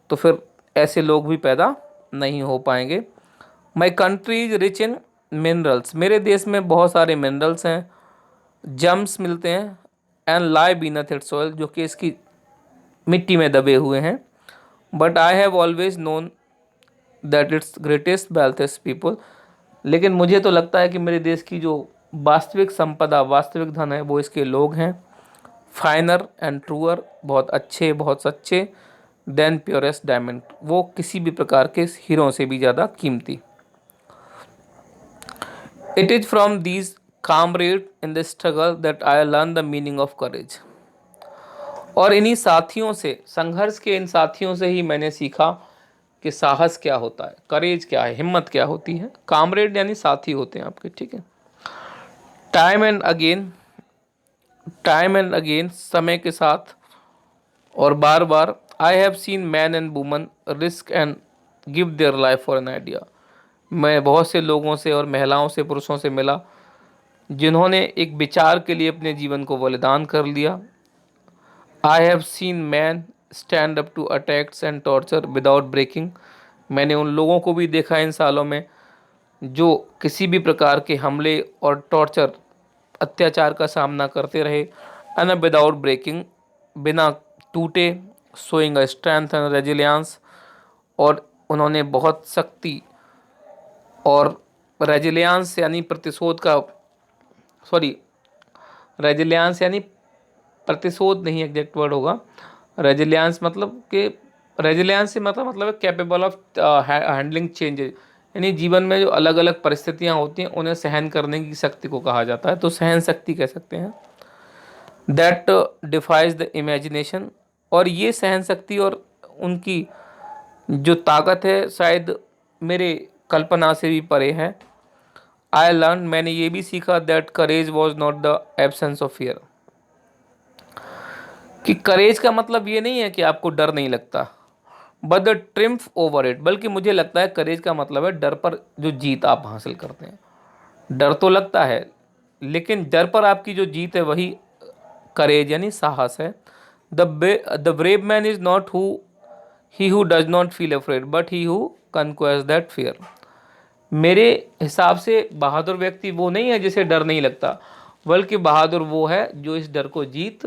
तो फिर ऐसे लोग भी पैदा नहीं हो पाएंगे। My country is rich in minerals, मेरे देश में बहुत सारे मिनरल्स हैं, जम्स मिलते हैं, एंड लाई बीनथ इट सोयल, जो कि इसकी मिट्टी में दबे हुए हैं। But I have always known that it's greatest wealth is people, लेकिन मुझे तो लगता है कि मेरे देश की जो वास्तविक संपदा, वास्तविक धन है वो इसके लोग हैं। फाइनर एंड ट्रूअर, बहुत अच्छे, बहुत सच्चे, देन प्योरेस्ट डायमंड, वो किसी भी प्रकार के हीरों से भी ज़्यादा कीमती। It is from these comrade in the struggle that I learn the meaning of courage, और इन्हीं साथियों से, संघर्ष के इन साथियों से ही मैंने सीखा कि साहस क्या होता है, करेज क्या है, हिम्मत क्या होती है। कामरेड यानी साथी होते हैं आपके, ठीक है। Time and again, time and again, समय के साथ और बार बार, I have seen man and woman risk and give their life for an idea. मैं बहुत से लोगों से और महिलाओं से, पुरुषों से मिला जिन्होंने एक विचार के लिए अपने जीवन को बलिदान कर लिया। I have seen man stand up to attacks and torture without breaking. मैंने उन लोगों को भी देखा इन सालों में जो किसी भी प्रकार के हमले और टॉर्चर, अत्याचार का सामना करते रहे, एंड विदाउट ब्रेकिंग, बिना टूटे, showing a strength and resilience. और उन्होंने बहुत शक्ति और रेजिलियंस यानी प्रतिशोध का, सॉरी, रेजिलियंस यानी प्रतिशोध नहीं एग्जैक्ट वर्ड होगा। रेजिलियंस मतलब कि, रेजिलियंस से मतलब है कैपेबल ऑफ हैंडलिंग चेंजेस, यानी जीवन में जो अलग अलग परिस्थितियां होती हैं उन्हें सहन करने की शक्ति को कहा जाता है, तो सहन शक्ति कह सकते हैं। दैट डिफाइज द इमेजिनेशन, और ये सहन शक्ति और उनकी जो ताकत है शायद मेरे कल्पना से भी परे है। आई लर्न, मैंने ये भी सीखा that courage was not the absence of fear, कि करेज का मतलब ये नहीं है कि आपको डर नहीं लगता, but the triumph over it, बल्कि मुझे लगता है करेज का मतलब है डर पर जो जीत आप हासिल करते हैं। डर तो लगता है, लेकिन डर पर आपकी जो जीत है वही करेज यानी साहस है। The brave man is not who he who does not feel afraid but he who conquest that fear. मेरे हिसाब से बहादुर व्यक्ति वो नहीं है जिसे डर नहीं लगता, बल्कि बहादुर वो है जो इस डर को जीत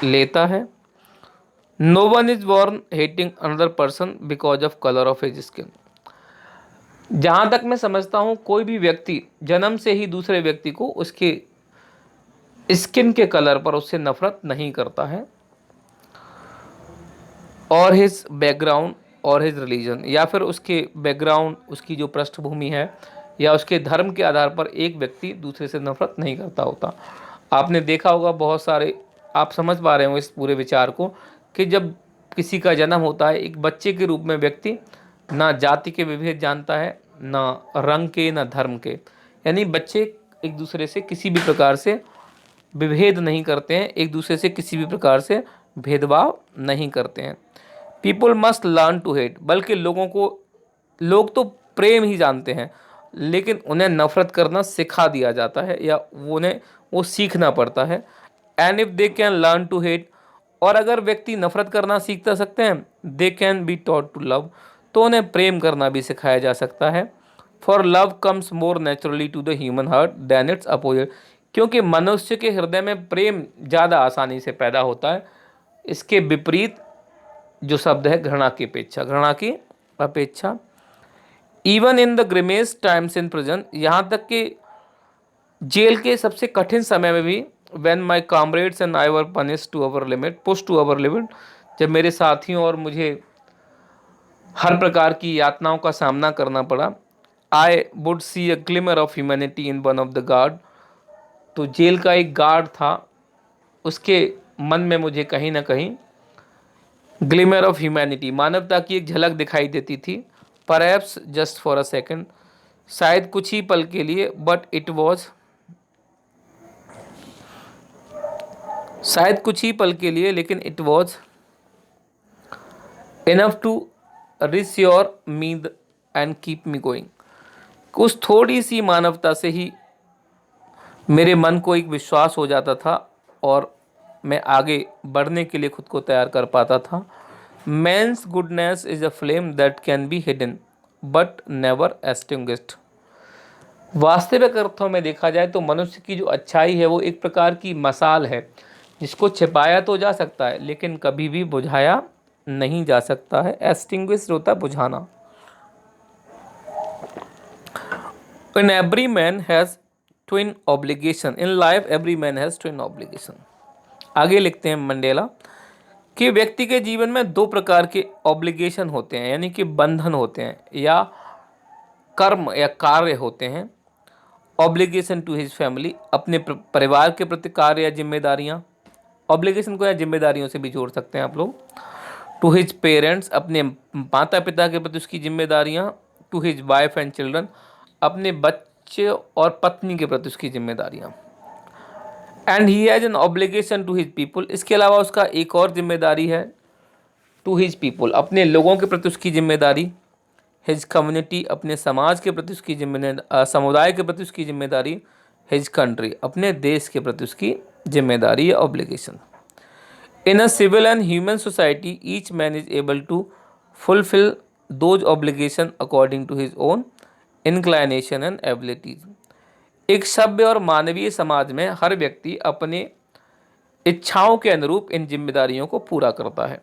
लेता है। No one is born hating another person because of colour of his skin. जहाँ तक मैं समझता हूँ कोई भी व्यक्ति जन्म से ही दूसरे व्यक्ति को उसके स्किन के कलर पर उससे नफरत नहीं करता है, और हिज बैकग्राउंड और हिज रिलीजन, या फिर उसके बैकग्राउंड, उसकी जो पृष्ठभूमि है या उसके धर्म के आधार पर एक व्यक्ति दूसरे से नफरत नहीं करता होता। आपने देखा होगा बहुत सारे, आप समझ पा रहे हो इस पूरे विचार को, कि जब किसी का जन्म होता है एक बच्चे के रूप में, व्यक्ति ना जाति के विभेद जानता है, ना रंग के, ना धर्म के, यानी बच्चे एक दूसरे से किसी भी प्रकार से विभेद नहीं करते हैं, एक दूसरे से किसी भी प्रकार से भेदभाव नहीं करते हैं। People must learn to hate, बल्कि लोग तो प्रेम ही जानते हैं, लेकिन उन्हें नफरत करना सिखा दिया जाता है या उन्हें वो सीखना पड़ता है। And if they can learn to hate, और अगर व्यक्ति नफरत करना सीख सकते हैं, they can be taught to love, तो उन्हें प्रेम करना भी सिखाया जा सकता है। For love comes more naturally to the human heart than its opposite, क्योंकि मनुष्य के हृदय में प्रेम ज़्यादा आसानी से पैदा होता है। इसके विपरीत जो शब्द है घृणा की अपेक्षा, घृणा की अपेक्षा। Even in the grimmest times in prison, यहाँ तक कि जेल के सबसे कठिन समय में भी, when my comrades and I were punish to our limit, push to our limit, जब मेरे साथियों और मुझे हर प्रकार की यातनाओं का सामना करना पड़ा, I would see a glimmer of humanity in one of the guard, तो जेल का एक गार्ड था, उसके मन में मुझे कहीं ना कहीं ग्लिमर ऑफ ह्यूमैनिटी, मानवता की एक झलक दिखाई देती थी। Perhaps just for a second, शायद कुछ ही पल के लिए, बट इट वॉज, शायद कुछ ही पल के लिए, लेकिन it was enough to reassure me and keep me going. कुछ थोड़ी सी मानवता से ही मेरे मन को एक विश्वास हो जाता था और मैं आगे बढ़ने के लिए खुद को तैयार कर पाता था। Man's goodness is a flame that can be hidden but never extinguished. वास्तविक अर्थों में देखा जाए तो मनुष्य की जो अच्छाई है वो एक प्रकार की मसाल है जिसको छिपाया तो जा सकता है लेकिन कभी भी बुझाया नहीं जा सकता है। एक्सटिंग्विश होता है बुझाना। In every man has twin obligation in life, every man has twin obligation. आगे लिखते हैं मंडेला कि व्यक्ति के जीवन में दो प्रकार के ऑब्लिगेशन होते हैं, यानी कि बंधन होते हैं या कर्म या कार्य होते हैं। ऑब्लिगेशन टू हिज फैमिली, अपने परिवार के प्रति कार्य या जिम्मेदारियां, ऑब्लिगेशन को या जिम्मेदारियों से भी जोड़ सकते हैं आप लोग। टू हिज पेरेंट्स, अपने माता पिता के प्रति उसकी जिम्मेदारियाँ। To his wife and children, अपने बच्चे और पत्नी के प्रति उसकी जिम्मेदारियाँ। And he has an obligation to his people, इसके अलावा उसका एक और जिम्मेदारी है टू हिज पीपल, अपने लोगों के प्रति उसकी जिम्मेदारी। हिज कम्युनिटी, अपने समाज के प्रति उसकी जिम्मेदारी, समुदाय के प्रति उसकी जिम्मेदारी। हिज कंट्री, अपने देश के प्रति उसकी जिम्मेदारी या obligation. In a civil and human society each man is able to fulfil those obligation according to his own inclination and abilities. एक सभ्य और मानवीय समाज में हर व्यक्ति अपने इच्छाओं के अनुरूप इन जिम्मेदारियों को पूरा करता है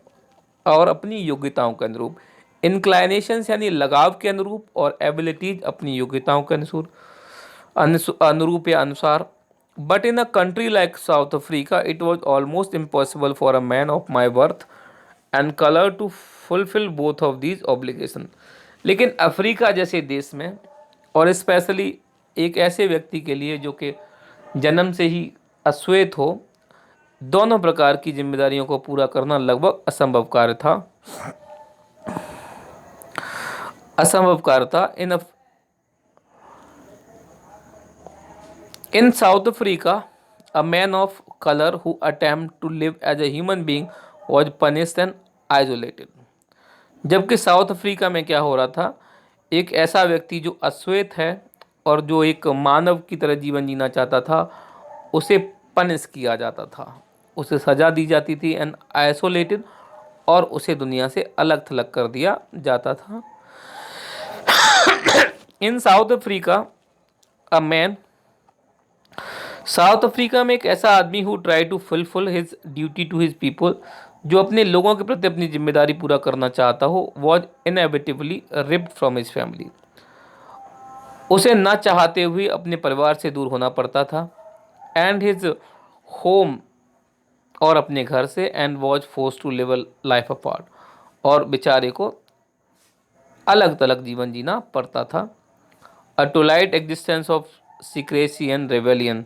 और अपनी योग्यताओं के अनुरूप। इंक्लाइनेशन यानी लगाव के अनुरूप, और एबिलिटीज अपनी योग्यताओं के अनुरूप या अनुसार। But in a country like South Africa it was almost impossible for a man of my birth and colour to fulfil both of these obligation. लेकिन अफ्रीका जैसे देश में, और स्पेशली एक ऐसे व्यक्ति के लिए जो कि जन्म से ही अश्वेत हो, दोनों प्रकार की जिम्मेदारियों को पूरा करना लगभग असंभव कार्य था। In South Africa a man of colour who attempt to live as a human being was punished and isolated. जबकि साउथ अफ्रीका में क्या हो रहा था, एक ऐसा व्यक्ति जो अश्वेत है और जो एक मानव की तरह जीवन जीना चाहता था, उसे पनिश किया जाता था, उसे सज़ा दी जाती थी, एंड आइसोलेटेड, और उसे दुनिया से अलग थलग कर दिया जाता था। In South Africa a man, South Africa में एक ऐसा आदमी who try to fulfil his duty to his people, जो अपने लोगों के प्रति अपनी जिम्मेदारी पूरा करना चाहता हो, was inevitably ripped from his family, उसे न चाहते हुए अपने परिवार से दूर होना पड़ता था। एंड हिज होम, और अपने घर से। And was force to live life apart, और बेचारे को अलग थलग जीवन जीना पड़ता था। A twilight existence of secrecy and rebellion,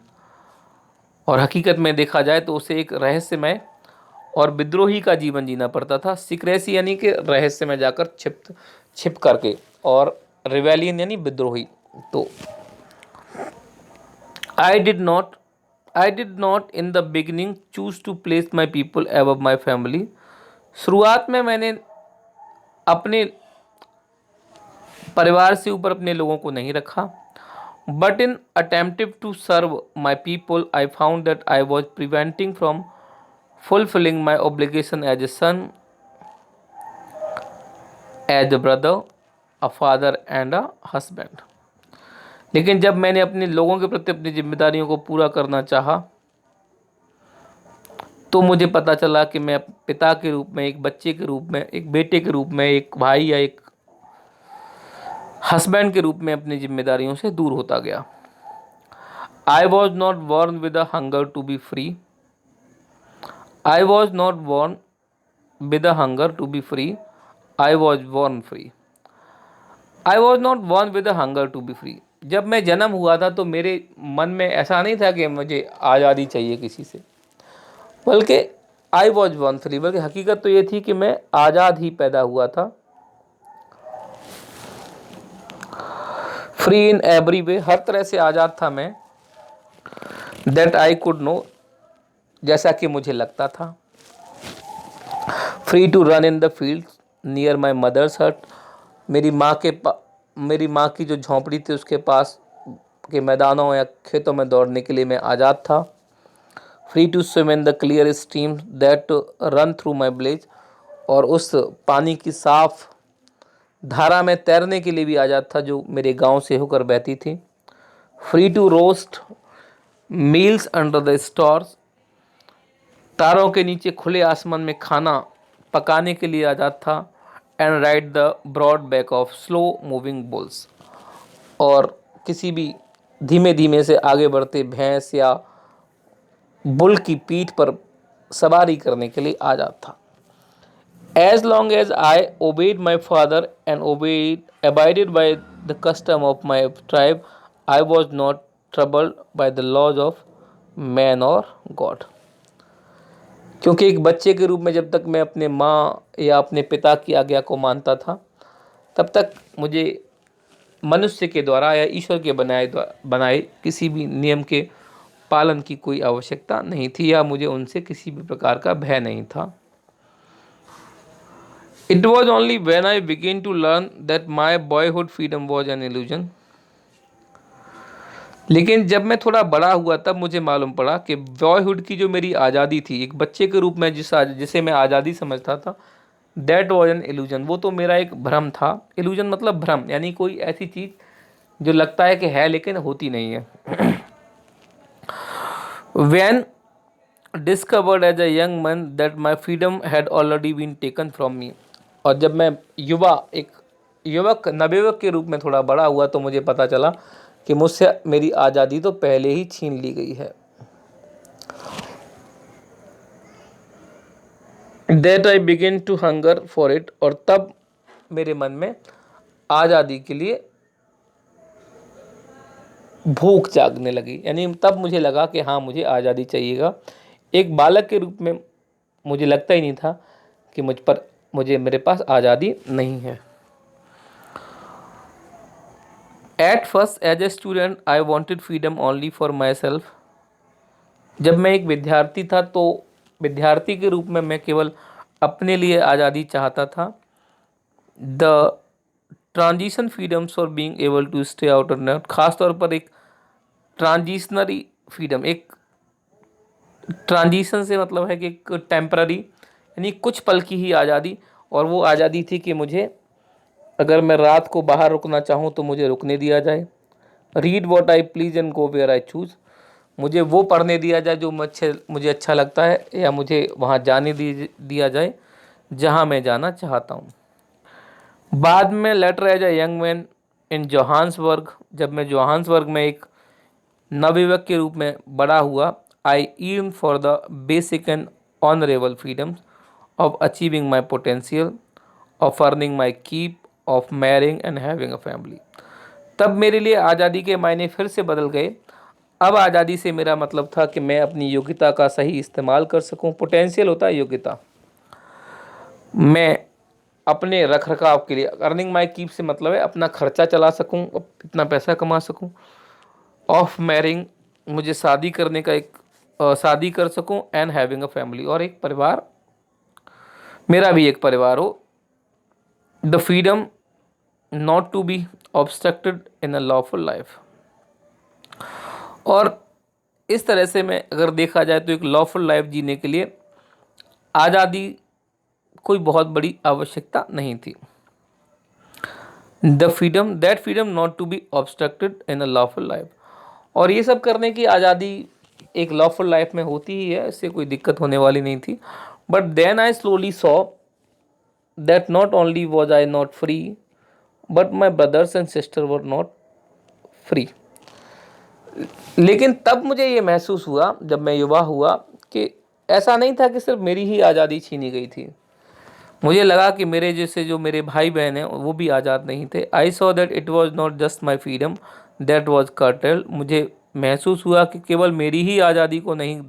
और हकीकत में देखा जाए तो उसे एक रहस्यमय और विद्रोही का जीवन जीना पड़ता था। सीक्रेसी यानी कि रहस्य में जाकर छिप करके, और रिवेलियन यानी विद्रोही। तो I did not in the beginning choose to place my people above my family. शुरुआत में मैंने अपने परिवार से ऊपर अपने लोगों को नहीं रखा। But in attempting to serve my people I found that I was preventing from fulfilling my obligation as a son, as a brother, a father and a husband। लेकिन जब मैंने अपने लोगों के प्रति अपनी जिम्मेदारियों को पूरा करना चाहा, तो मुझे पता चला कि मैं पिता के रूप में, एक बच्चे के रूप में, एक बेटे के रूप में, एक भाई या एक हस्बैंड के रूप में अपनी जिम्मेदारियों से दूर होता गया। I was not born with a hunger to be free. I was not born with a hunger to be free. I was born free. I was not born with a hunger to be free. जब मैं जन्म हुआ था तो मेरे मन में ऐसा नहीं था कि मुझे आज़ादी चाहिए किसी से, बल्कि आई वॉज बॉर्न फ्री, बल्कि हकीकत तो ये थी कि मैं आज़ाद ही पैदा हुआ था। फ्री इन एवरी वे, हर तरह से आज़ाद था मैं। दैट आई कुड नो, जैसा कि मुझे लगता था। Free to run in the field near my mother's hut, मेरी माँ की जो झोंपड़ी थी उसके पास के मैदानों या खेतों में दौड़ने के लिए मैं आज़ाद था। Free to swim in the clear stream that run through my village, और उस पानी की साफ धारा में तैरने के लिए भी आज़ाद था जो मेरे गांव से होकर बहती थी। Free to roast meals under the stars, तारों के नीचे खुले आसमान में खाना पकाने के लिए आज़ाद था। And ride the broad back of slow moving bulls, और किसी भी धीमे धीमे से आगे बढ़ते भैंस या बुल की पीठ पर सवारी करने के लिए आज़ाद था। As long as I obeyed my father and abided by the custom of my tribe, I was not troubled by the laws of man और गॉड। क्योंकि एक बच्चे के रूप में जब तक मैं अपने माँ या अपने पिता की आज्ञा को मानता था, तब तक मुझे मनुष्य के द्वारा या ईश्वर के बनाए किसी भी नियम के पालन की कोई आवश्यकता नहीं थी, या मुझे उनसे किसी भी प्रकार का भय नहीं था। It was only when I began to learn that my boyhood freedom was an illusion. लेकिन जब मैं थोड़ा बड़ा हुआ तब मुझे मालूम पड़ा कि बॉयहुड की जो मेरी आज़ादी थी, एक बच्चे के रूप में जिसे मैं आज़ादी समझता था, दैट वॉज एन इल्यूजन, वो तो मेरा एक भ्रम था। इल्यूजन मतलब भ्रम, यानी कोई ऐसी चीज़ जो लगता है कि है लेकिन होती नहीं है। When discovered as a young man that my freedom had already been taken from me. और जब मैं एक युवक नवयुवक के रूप में थोड़ा बड़ा हुआ तो मुझे पता चला कि मुझसे मेरी आज़ादी तो पहले ही छीन ली गई है। That I begin to hunger for it, और तब मेरे मन में आज़ादी के लिए भूख जागने लगी। यानी तब मुझे लगा कि हाँ, मुझे आज़ादी चाहिएगा। एक बालक के रूप में मुझे लगता ही नहीं था कि मुझे मेरे पास आज़ादी नहीं है। At first as a student I wanted freedom only for my self. जब मैं एक विद्यार्थी था तो विद्यार्थी के रूप में मैं केवल अपने लिए आज़ादी चाहता था। The transition freedoms for being able to stay out of night, खासतौर पर एक ट्रांजिशनरी फ्रीडम, एक ट्रांजिशन से मतलब है कि एक टेम्पररी, यानी कुछ पल की ही आज़ादी। और वो आज़ादी थी कि मुझे अगर मैं रात को बाहर रुकना चाहूँ तो मुझे रुकने दिया जाए। Read what I please and go where I choose, मुझे वो पढ़ने दिया जाए जो मुझे अच्छा लगता है, या मुझे वहाँ जाने दिया जाए जहाँ मैं जाना चाहता हूँ। बाद में later as a young man in Johannesburg, जब मैं जोहान्सबर्ग में एक नवयुवक के रूप में बड़ा हुआ, I yearn for the basic and honourable freedoms of achieving my potential, of earning my keep, of marrying and having a family. तब मेरे लिए आज़ादी के मायने फिर से बदल गए। अब आज़ादी से मेरा मतलब था कि मैं अपनी योग्यता का सही इस्तेमाल कर सकूं। पोटेंशियल होता है योग्यता। मैं अपने रख रखाव के लिए, अर्निंग माई कीप से मतलब है अपना खर्चा चला सकूं, इतना पैसा कमा सकूं। ऑफ मैरिंग, मुझे शादी करने का शादी कर सकूं। एंड हैविंग अ फैमिली, और एक परिवार, मेरा भी एक परिवार हो। The freedom not to be obstructed in a lawful life. और इस तरह से मैं अगर देखा जाए तो एक लॉफुल लाइफ जीने के लिए आज़ादी कोई बहुत बड़ी आवश्यकता नहीं थी। That freedom not to be obstructed in a lawful life, और ये सब करने की आज़ादी एक लॉफुल लाइफ में होती ही है, इससे कोई दिक्कत होने वाली नहीं थी। But then I slowly saw that not only was I not free, but my brothers and sister were not free. लेकिन तब मुझे ये महसूस हुआ जब मैं युवा हुआ कि ऐसा नहीं था कि सिर्फ मेरी ही आज़ादी छीनी गई थी। मुझे लगा कि मेरे जैसे जो मेरे भाई बहन हैं वो भी आज़ाद नहीं थे। I saw that it was not just my freedom that was cartel. मुझे महसूस हुआ कि केवल मेरी ही आज़ादी को नहीं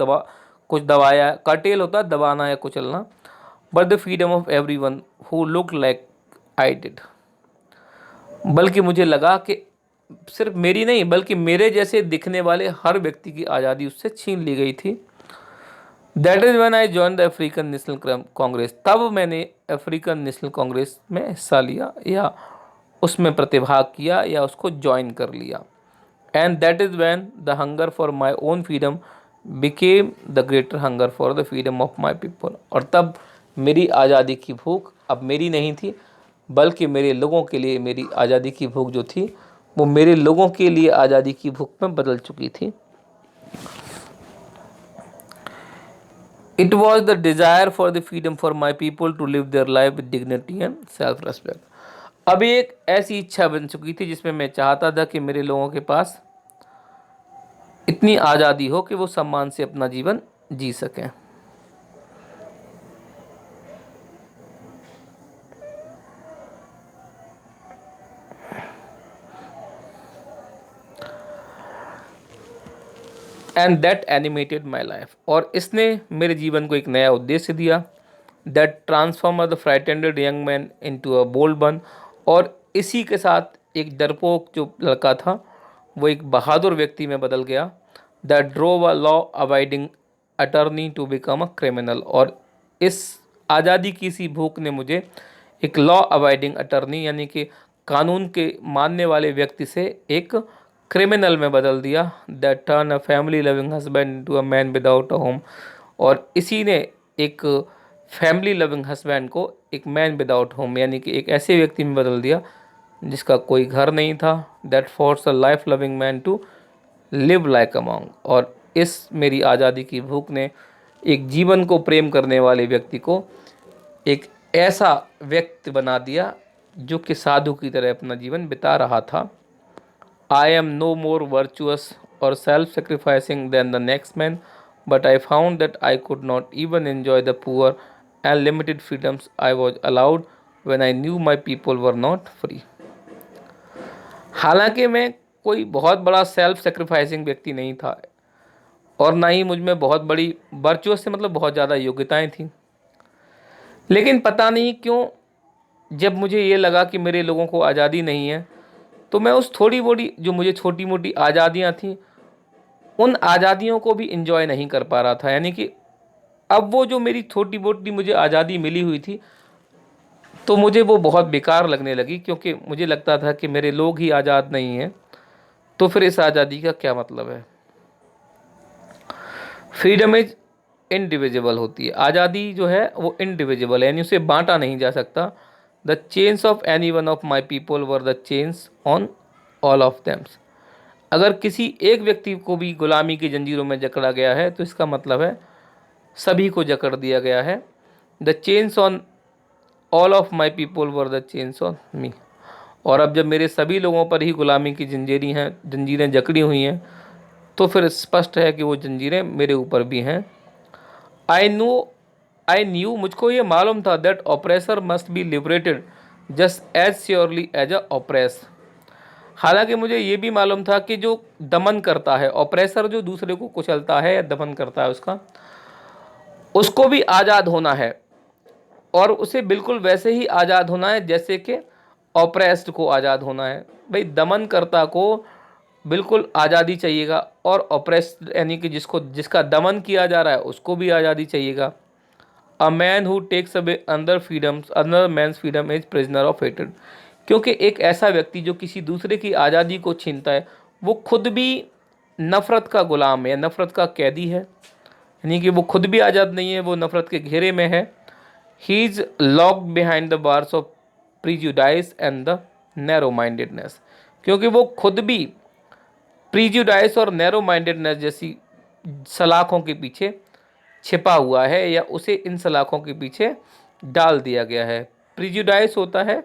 कुछ दबाया, कर्टेल होता है दबाना या कुचलना, but the freedom of every one who look like I did. बल्कि मुझे लगा कि सिर्फ मेरी नहीं बल्कि मेरे जैसे दिखने वाले हर व्यक्ति की आज़ादी उससे छीन ली गई थी। That is when I join the African national Congress. तब मैंने अफ्रीकन नेशनल कांग्रेस में हिस्सा लिया, या उसमें प्रतिभाग किया, या उसको ज्वाइन कर लिया। And that is when the hunger for my own freedom became the greater hunger for the freedom of my people. और तब मेरी आज़ादी की भूख अब मेरी नहीं थी, बल्कि मेरे लोगों के लिए मेरी आज़ादी की भूख जो थी वो मेरे लोगों के लिए आज़ादी की भूख में बदल चुकी थी। It was the desire for the freedom for my people to live their life with dignity and self respect. अभी एक ऐसी इच्छा बन चुकी थी जिसमें मैं चाहता था कि मेरे लोगों के पास इतनी आज़ादी हो कि वो सम्मान से अपना जीवन जी सकें। And that animated my life, और इसने मेरे जीवन को एक नया उद्देश्य दिया। That transform the frightened young man into a bold one, और इसी के साथ एक डरपोक जो लड़का था वो एक बहादुर व्यक्ति में बदल गया। That drove a law abiding attorney to become a criminal, और इस आज़ादी की सी भूख ने मुझे एक लॉ अवाइडिंग अटर्नी यानी कि कानून के मानने वाले व्यक्ति से एक क्रिमिनल में बदल दिया। That turn a family loving husband to a man without a home, और इसी ने एक फैमिली लविंग हस्बैंड को एक मैन विदाउट होम यानी कि एक ऐसे व्यक्ति में बदल दिया जिसका कोई घर नहीं था। That force a life loving man to live like a monk, और इस मेरी आज़ादी की भूख ने एक जीवन को प्रेम करने वाले व्यक्ति को एक ऐसा व्यक्ति बना दिया जो कि साधु की तरह अपना जीवन बिता रहा था। I am no more virtuous और self sacrificing than the next man, but I found that I could not even enjoy the poor and limited freedoms I was allowed when I knew my people were not free. हालांकि मैं कोई बहुत बड़ा self sacrificing व्यक्ति नहीं था और ना ही मुझ में बहुत बड़ी वर्चुअस से मतलब बहुत ज़्यादा योग्यताएं थीं, लेकिन पता नहीं क्यों जब मुझे ये लगा कि मेरे लोगों को आज़ादी नहीं है तो मैं उस थोड़ी मोड़ी जो मुझे छोटी मोटी आज़ादियाँ थीं उन आज़ादियों को भी इंजॉय नहीं कर पा रहा था। यानी कि अब वो जो मेरी छोटी मोटी मुझे आज़ादी मिली हुई थी तो मुझे वो बहुत बेकार लगने लगी, क्योंकि मुझे लगता था कि मेरे लोग ही आज़ाद नहीं हैं तो फिर इस आज़ादी का क्या मतलब है। फ्रीडम इज इनडिविजिबल होती है, आज़ादी जो है वो इनडिविजिबल है यानी उसे बांटा नहीं जा सकता। The chains of any one of my people were the chains on all of them, अगर किसी एक व्यक्ति को भी गुलामी की जंजीरों में जकड़ा गया है तो इसका मतलब है सभी को जकड़ दिया गया है। The chains on all of my people were the chains on me, और अब जब मेरे सभी लोगों पर ही गुलामी की जंजीरें जकड़ी हुई हैं तो फिर स्पष्ट है कि वो जंजीरें मेरे ऊपर भी हैं। आई न्यू मुझको ये मालूम था that oppressor must be liberated just as surely as a oppressed, हालांकि मुझे ये भी मालूम था कि जो दमन करता है, ऑपरेसर जो दूसरे को कुचलता है या दमन करता है उसको भी आज़ाद होना है, और उसे बिल्कुल वैसे ही आज़ाद होना है जैसे कि ऑपरेस्ड को आज़ाद होना है। भाई दमनकर्ता को बिल्कुल आज़ादी चाहिएगा और ऑपरेस्ड यानी कि जिसका दमन किया जा रहा है उसको भी आज़ादी चाहिएगा। A man who takes away another man's freedom is prisoner of हेटेड, क्योंकि एक ऐसा व्यक्ति जो किसी दूसरे की आज़ादी को छीनता है वो खुद भी नफ़रत का गुलाम है, नफ़रत का कैदी है, यानी कि वो खुद भी आज़ाद नहीं है, वो नफ़रत के घेरे में है। He is locked behind the bars of prejudice and the narrow mindedness, क्योंकि वो खुद भी प्रीजुडाइस और नैरो माइंडेडनेस जैसी सलाखों के पीछे छिपा हुआ है या उसे इन सलाखों के पीछे डाल दिया गया है। प्रीजुडाइस होता है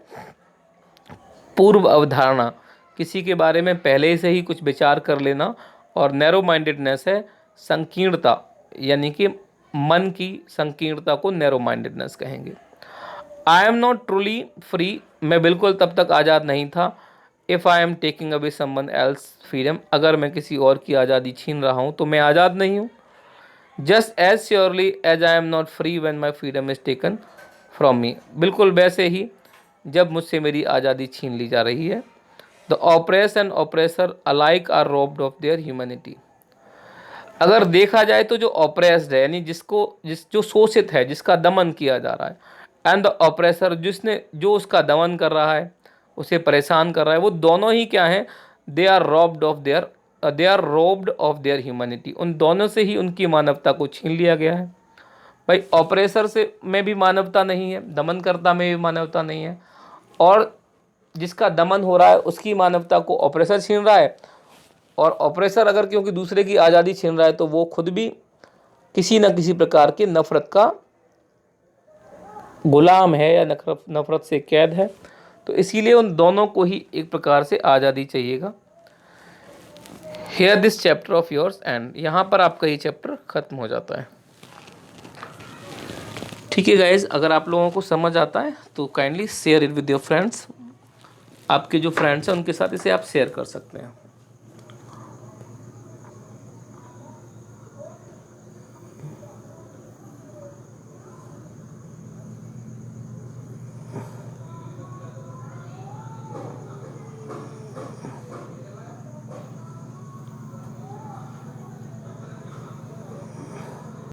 पूर्व अवधारणा, किसी के बारे में पहले से ही कुछ विचार कर लेना, और नैरो माइंडेडनेस है संकीर्णता, यानी कि मन की संकीर्णता को नैरो माइंडेडनेस कहेंगे। आई एम नॉट ट्रूली फ्री, मैं बिल्कुल तब तक आज़ाद नहीं था। If I am taking away someone else freedom, अगर मैं किसी और की आज़ादी छीन रहा हूँ तो मैं आज़ाद नहीं हूँ। Just as surely as I am not free when my freedom is taken from me, बिल्कुल वैसे ही जब मुझसे मेरी आज़ादी छीन ली जा रही है। The oppressed and oppressor alike are robbed of their humanity, अगर देखा जाए तो जो ऑपरेस्ड है यानी जो शोषित है, जिसका दमन किया जा रहा है, एंड द ऑपरेसर जो उसका दमन कर रहा है, उसे परेशान कर रहा है, वो दोनों ही क्या हैं, they are robbed of their humanity, उन दोनों से ही उनकी मानवता को छीन लिया गया है। भाई ऑपरेसर में भी मानवता नहीं है, दमनकर्ता में भी मानवता नहीं है, और जिसका दमन हो रहा है उसकी मानवता को ऑपरेसर छीन रहा है, और ऑपरेसर अगर क्योंकि दूसरे की आज़ादी छीन रहा है तो वो खुद भी किसी न किसी प्रकार की नफ़रत का गुलाम है या नफ़रत से कैद है, तो इसीलिए उन दोनों को ही एक प्रकार से आज़ादी चाहिएगा। Here this chapter of yours and, यहाँ पर आपका ये चैप्टर ख़त्म हो जाता है। ठीक है गाइज, अगर आप लोगों को समझ आता है तो kindly share it with your friends, आपके जो फ्रेंड्स हैं उनके साथ इसे आप शेयर कर सकते हैं।